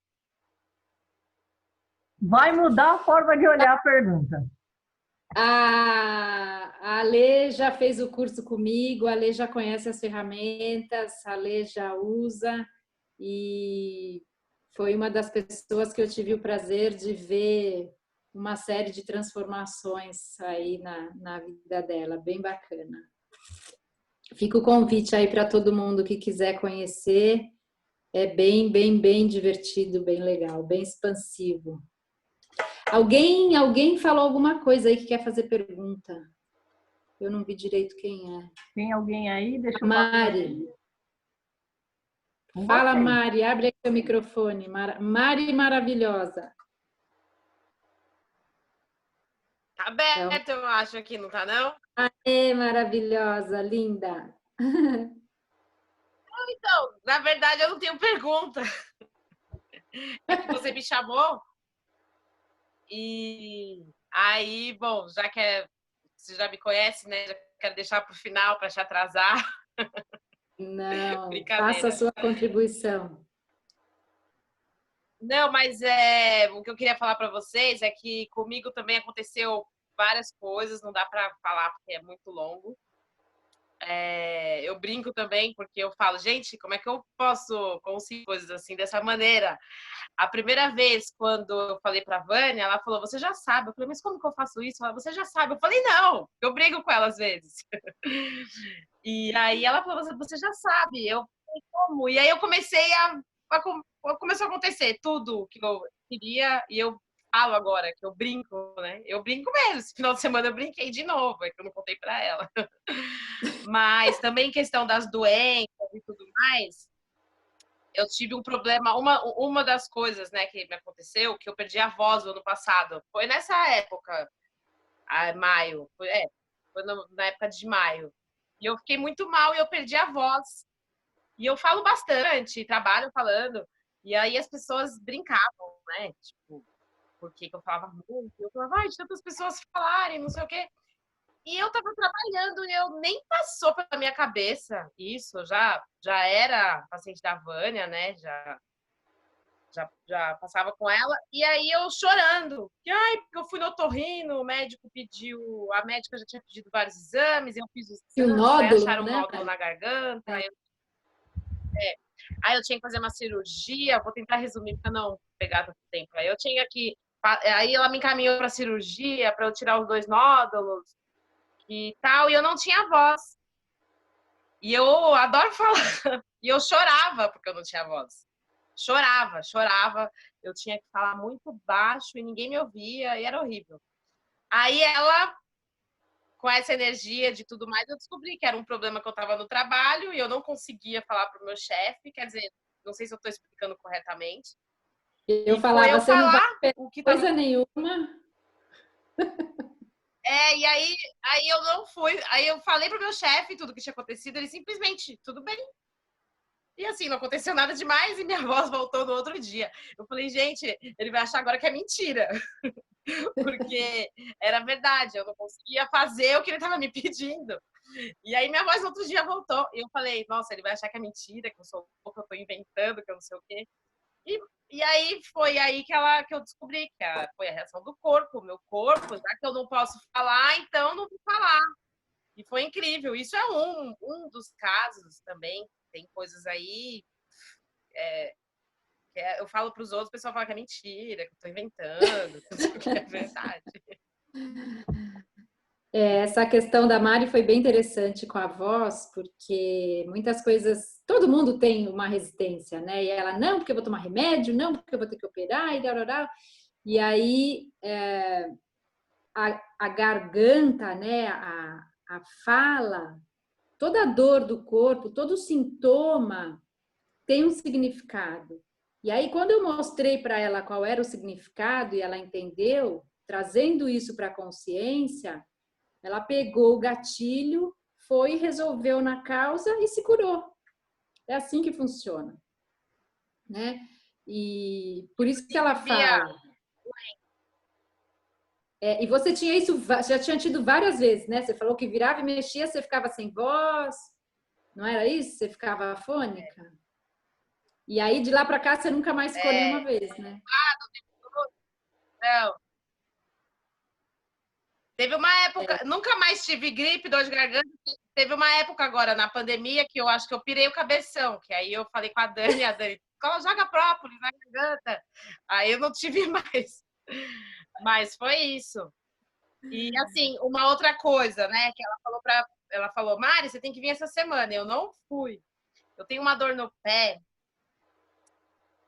vai mudar a forma de olhar a pergunta. A Alê já fez o curso comigo, a Alê já conhece as ferramentas, a Alê já usa e foi uma das pessoas que eu tive o prazer de ver uma série de transformações aí na vida dela, bem bacana. Fica o convite aí para todo mundo que quiser conhecer, é bem divertido, bem legal, bem expansivo. Alguém falou alguma coisa aí que quer fazer pergunta? Eu não vi direito quem é. Tem alguém aí? Deixa eu Mari. Fala, Mari. Abre aí seu microfone. Mari maravilhosa. Tá aberto, eu acho, aqui, não tá, não? É maravilhosa, linda. Então, na verdade, eu não tenho pergunta. É que você me chamou. E aí, bom, já que você já me conhece, né? Já quero deixar para o final, para te atrasar. Não, faça a sua contribuição. Não, mas o que eu queria falar para vocês é que comigo também aconteceu várias coisas, não dá para falar porque é muito longo. Eu brinco também, porque eu falo, gente, como é que eu posso conseguir coisas assim, dessa maneira? A primeira vez, quando eu falei para a Vânia, ela falou, você já sabe. Eu falei, mas como que eu faço isso? Ela, você já sabe. Eu falei, não, eu brigo com ela às vezes. E aí ela falou, você já sabe. Eu falei, como? E aí eu comecei começou a acontecer tudo que eu queria, e eu falo agora que eu brinco, né? Eu brinco mesmo. Esse final de semana eu brinquei de novo, é que eu não contei para ela. Mas também questão das doenças e tudo mais, eu tive um problema, uma das coisas, né, que me aconteceu, que eu perdi a voz no ano passado. Foi nessa época, maio, foi na época de maio. E eu fiquei muito mal e eu perdi a voz. E eu falo bastante, trabalho falando. E aí as pessoas brincavam, né? Tipo, porque eu falava muito. Eu falava, ai, de tantas pessoas falarem, não sei o quê. E eu tava trabalhando e eu nem passou pela minha cabeça isso. Eu já era paciente da Vânia, né? Já passava com ela. E aí eu chorando. Ai, porque eu fui no otorrino, o médico pediu... A médica já tinha pedido vários exames, eu fiz os exames, nódulo, aí acharam um né? nódulo na garganta. Aí eu tinha que fazer uma cirurgia, vou tentar resumir para não pegar tanto tempo. Aí eu tinha que... Aí ela me encaminhou para cirurgia, para eu tirar os 2 nódulos e tal, e eu não tinha voz. E eu adoro falar. E eu chorava porque eu não tinha voz. Chorava. Eu tinha que falar muito baixo e ninguém me ouvia, e era horrível. Aí ela, com essa energia de tudo mais, eu descobri que era um problema que eu estava no trabalho e eu não conseguia falar para o meu chefe, quer dizer, não sei se eu estou explicando corretamente. Eu falava, você não vai ter coisa tava... nenhuma. E aí eu não fui. Aí eu falei pro meu chefe tudo que tinha acontecido, ele simplesmente, tudo bem. E assim, não aconteceu nada demais e minha voz voltou no outro dia. Eu falei, gente, ele vai achar agora que é mentira. Porque era verdade, eu não conseguia fazer o que ele estava me pedindo. E aí minha voz no outro dia voltou. E eu falei, nossa, ele vai achar que é mentira, que eu sou louca, eu tô inventando, que eu não sei o quê. E aí foi aí que eu descobri que foi a reação do corpo, o meu corpo, já que eu não posso falar, então não vou falar. E foi incrível. Isso é um dos casos também. Tem coisas aí eu falo para os outros, o pessoal fala que é mentira, que eu estou inventando, que é verdade. Essa questão da Mari foi bem interessante com a voz, porque muitas coisas, todo mundo tem uma resistência, né? E ela, não, porque eu vou tomar remédio, não, porque eu vou ter que operar, e darará. E aí, a garganta, né? A fala, toda a dor do corpo, todo sintoma tem um significado. E aí, quando eu mostrei para ela qual era o significado e ela entendeu, trazendo isso para a consciência, ela pegou o gatilho, foi, resolveu na causa e se curou. É assim que funciona, né? E por isso que ela fala. E você tinha isso, já tinha tido várias vezes, né? Você falou que virava e mexia, você ficava sem voz, não era isso? Você ficava afônica? E aí, de lá para cá, você nunca mais ficou nenhuma vez, né? Não. Teve uma época, nunca mais tive gripe, dor de garganta. Teve uma época agora, na pandemia, que eu acho que eu pirei o cabeção. Que aí eu falei com a Dani, joga própolis na garganta. Aí eu não tive mais. Mas foi isso. E assim, uma outra coisa, né? Que ela falou, Mari, você tem que vir essa semana. Eu não fui. Eu tenho uma dor no pé,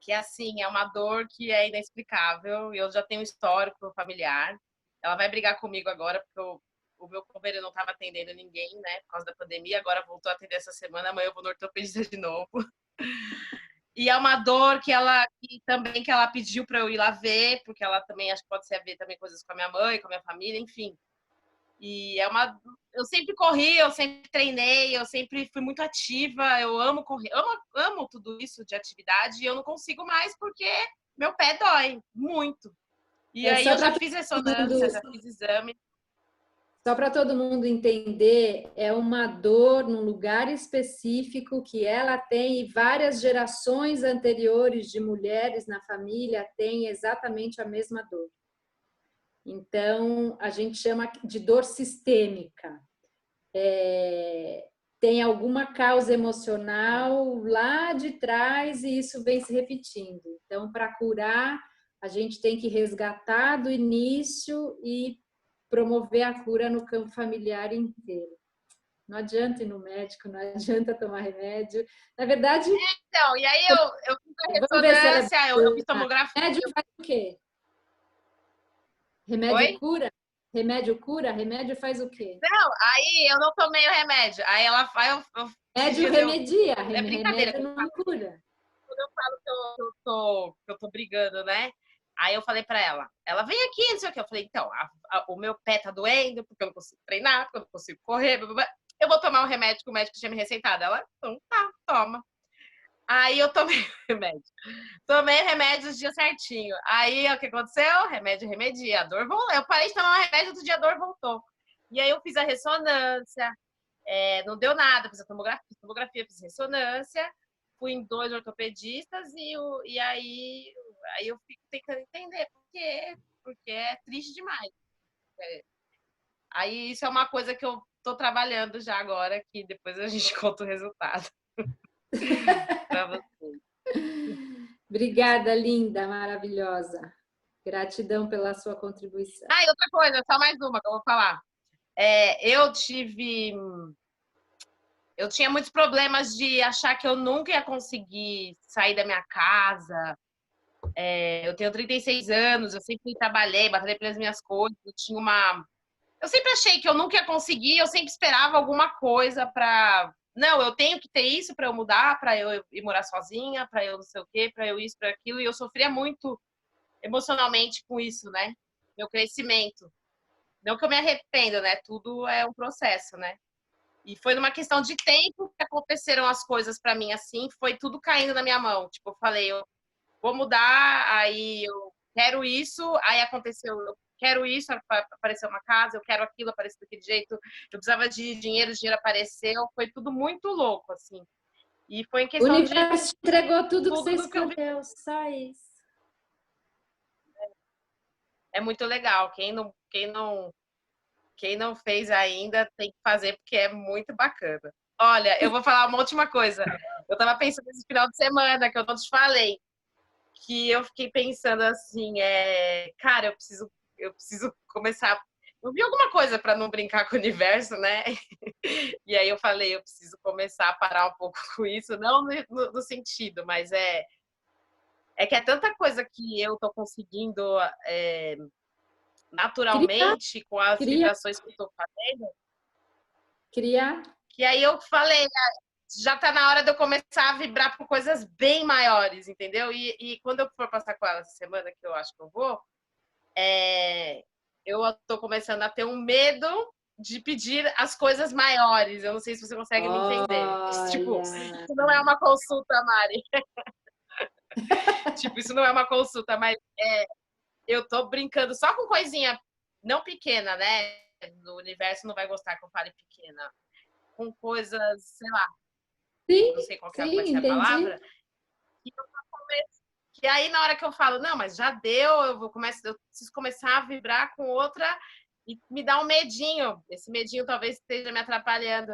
que assim, é uma dor que é inexplicável. Eu já tenho um histórico familiar. Ela vai brigar comigo agora, porque o meu convênio não estava atendendo ninguém, né? Por causa da pandemia. Agora voltou a atender essa semana. Amanhã eu vou no ortopedista de novo. E é uma dor que ela pediu para eu ir lá ver, porque ela também acho que pode ser a ver também coisas com a minha mãe, com a minha família, enfim. E eu sempre corri, eu sempre treinei, eu sempre fui muito ativa, eu amo correr, amo tudo isso de atividade e eu não consigo mais porque meu pé dói muito. E aí eu já fiz ressonância, já fiz exame. Só para todo mundo entender, é uma dor num lugar específico que ela tem e várias gerações anteriores de mulheres na família têm exatamente a mesma dor. Então, a gente chama de dor sistêmica. Tem alguma causa emocional lá de trás e isso vem se repetindo. Então, para curar, a gente tem que resgatar do início e promover a cura no campo familiar inteiro. Não adianta ir no médico, não adianta tomar remédio. Na verdade... Então, e aí eu fiz a ressonância, eu fiz tomografia. Remédio faz o quê? Remédio Oi? cura? Remédio cura? Remédio faz o quê? Não, aí eu não tomei o remédio. Aí ela faz... Remédio remedia. É brincadeira. Remédio não cura. Quando eu falo que eu tô brigando, né? Aí eu falei pra ela vem aqui, não sei o que. Eu falei, então, o meu pé tá doendo, porque eu não consigo treinar, porque eu não consigo correr. Blá, blá, blá. Eu vou tomar o remédio que o médico tinha me receitado. Ela, então tá, toma. Aí eu tomei o remédio. Tomei o remédio os dias certinho. Aí o que aconteceu? Remédio remedia. A dor voltou. Eu parei de tomar o remédio, outro dia a dor voltou. E aí eu fiz a ressonância, não deu nada, fiz a tomografia, fiz ressonância, fui em 2 ortopedistas e aí eu fico tentando entender porque é triste demais. Aí isso é uma coisa que eu tô trabalhando já agora, que depois a gente conta o resultado. Para vocês. Obrigada, linda, maravilhosa. Gratidão pela sua contribuição. E outra coisa, só mais uma que eu vou falar. Eu tinha muitos problemas de achar que eu nunca ia conseguir sair da minha casa. Eu tenho 36 anos, eu sempre trabalhei, batalhei pelas minhas coisas. Eu sempre achei que eu nunca ia conseguir, eu sempre esperava alguma coisa para... Não, eu tenho que ter isso para eu mudar, para eu ir morar sozinha, para eu não sei o quê, para eu isso, para aquilo. E eu sofria muito emocionalmente com isso, né? Meu crescimento. Não que eu me arrependo, né? Tudo é um processo, né? E foi numa questão de tempo que aconteceram as coisas para mim assim, foi tudo caindo na minha mão. Tipo, eu falei, eu vou mudar, aí eu quero isso, aí aconteceu, eu quero isso, apareceu uma casa, eu quero aquilo, apareceu daquele jeito, eu precisava de dinheiro, o dinheiro apareceu, foi tudo muito louco, assim. E foi em questão o universo entregou tudo que você escolheu, só isso. É muito legal, quem não fez ainda tem que fazer, porque é muito bacana. Olha, eu vou falar uma última coisa. Eu tava pensando nesse final de semana, que eu não te falei, que eu fiquei pensando assim, cara, eu preciso começar. Eu vi alguma coisa para não brincar com o universo, né? E aí eu falei, eu preciso começar a parar um pouco com isso, não no sentido, mas é que é tanta coisa que eu tô conseguindo naturalmente com as vibrações que eu tô fazendo. Que aí eu falei, já tá na hora de eu começar a vibrar por coisas bem maiores, entendeu? E quando eu for passar com ela essa semana, que eu acho que eu vou, eu tô começando a ter um medo de pedir as coisas maiores. Eu não sei se você consegue me entender. Tipo, isso não é uma consulta, Mari. Tipo, isso não é uma consulta, mas eu tô brincando só com coisinha não pequena, né? No universo não vai gostar que eu fale pequena. Com coisas, sei lá. Sim, não sei qual que vai ser a palavra. Que aí, na hora que eu falo, não, mas já deu, eu preciso começar a vibrar com outra e me dá um medinho. Esse medinho talvez esteja me atrapalhando.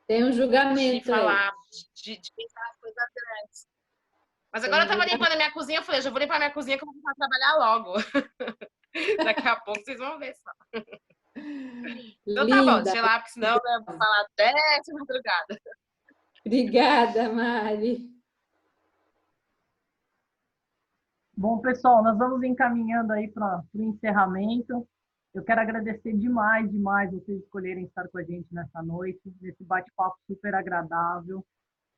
Tem um julgamento de falar, de pensar as coisas grandes. Mas agora eu tava limpando a minha cozinha, eu falei, já vou limpar a minha cozinha que eu vou começar a trabalhar logo. Daqui a pouco vocês vão ver só. Então tá bom, deixa eu lá, porque senão eu vou falar até de madrugada. Obrigada, Mari. Bom, pessoal, nós vamos encaminhando aí para o encerramento. Eu quero agradecer demais vocês escolherem estar com a gente nessa noite, nesse bate-papo super agradável.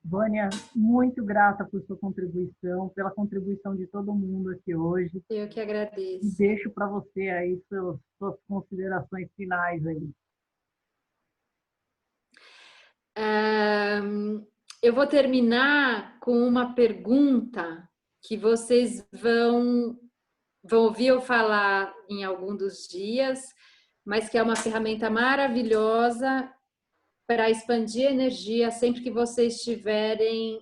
Vânia, muito grata por sua contribuição, pela contribuição de todo mundo aqui hoje. Eu que agradeço. E deixo para você aí suas considerações finais aí. Eu vou terminar com uma pergunta que vocês vão ouvir eu falar em algum dos dias, mas que é uma ferramenta maravilhosa para expandir energia sempre que vocês estiverem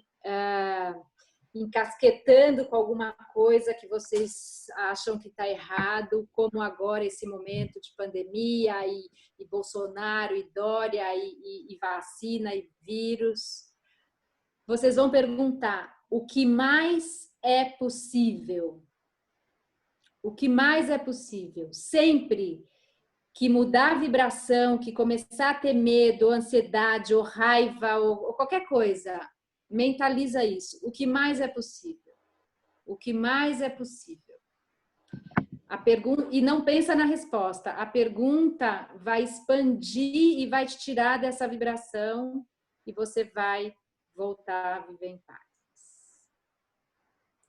encasquetando com alguma coisa que vocês acham que está errado, como agora esse momento de pandemia e Bolsonaro e Dória e vacina e vírus. Vocês vão perguntar o que mais é possível? O que mais é possível? Sempre que mudar a vibração, que começar a ter medo, ou ansiedade, ou raiva, ou qualquer coisa, mentaliza isso. O que mais é possível? O que mais é possível? A pergunta, e não pensa na resposta. A pergunta vai expandir e vai te tirar dessa vibração e você vai voltar a viver em paz.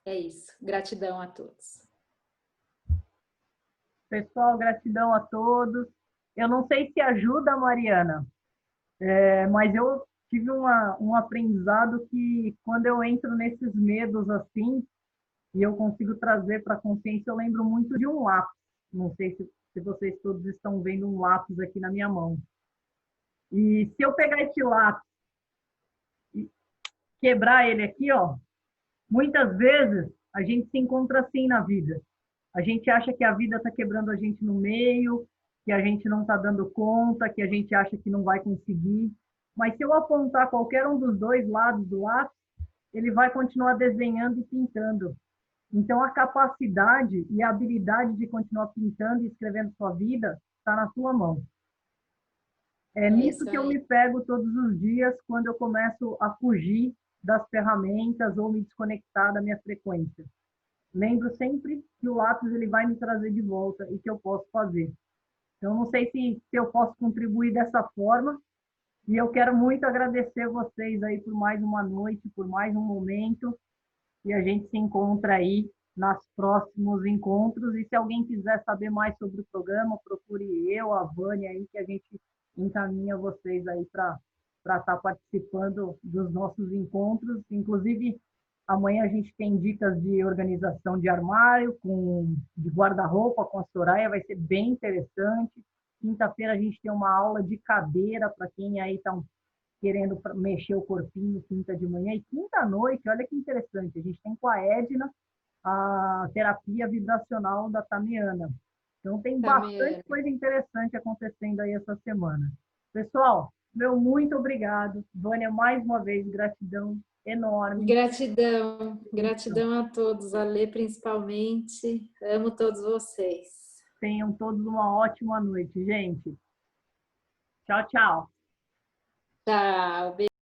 É isso. Gratidão a todos. Pessoal, gratidão a todos. Eu não sei se ajuda, Mariana, mas eu tive um aprendizado que quando eu entro nesses medos assim, e eu consigo trazer para a consciência, eu lembro muito de um lápis. Não sei se vocês todos estão vendo um lápis aqui na minha mão. E se eu pegar esse lápis e quebrar ele aqui, ó, muitas vezes a gente se encontra assim na vida. A gente acha que a vida está quebrando a gente no meio, que a gente não está dando conta, que a gente acha que não vai conseguir. Mas se eu apontar qualquer um dos dois lados do lápis, ele vai continuar desenhando e pintando. Então, a capacidade e a habilidade de continuar pintando e escrevendo sua vida está na sua mão. É nisso que eu me pego todos os dias quando eu começo a fugir das ferramentas ou me desconectar da minha frequência. Lembro sempre que o lápis ele vai me trazer de volta e que eu posso fazer. Então, não sei se eu posso contribuir dessa forma. E eu quero muito agradecer vocês aí por mais uma noite, por mais um momento. E a gente se encontra aí nos próximos encontros. E se alguém quiser saber mais sobre o programa, procure eu, a Vânia aí, que a gente encaminha vocês aí para estar participando dos nossos encontros. Inclusive, amanhã a gente tem dicas de organização de armário, de guarda-roupa com a Soraya, vai ser bem interessante. Quinta-feira a gente tem uma aula de cadeira para quem aí está querendo mexer o corpinho quinta de manhã. E quinta-noite, olha que interessante, a gente tem com a Edna a terapia vibracional da Tamiana. Então tem bastante coisa interessante acontecendo aí essa semana. Pessoal, meu muito obrigado. Vânia, mais uma vez, gratidão enorme. Gratidão, gratidão a todos, a Lê principalmente. Amo todos vocês. Tenham todos uma ótima noite, gente. Tchau, tchau. Tchau.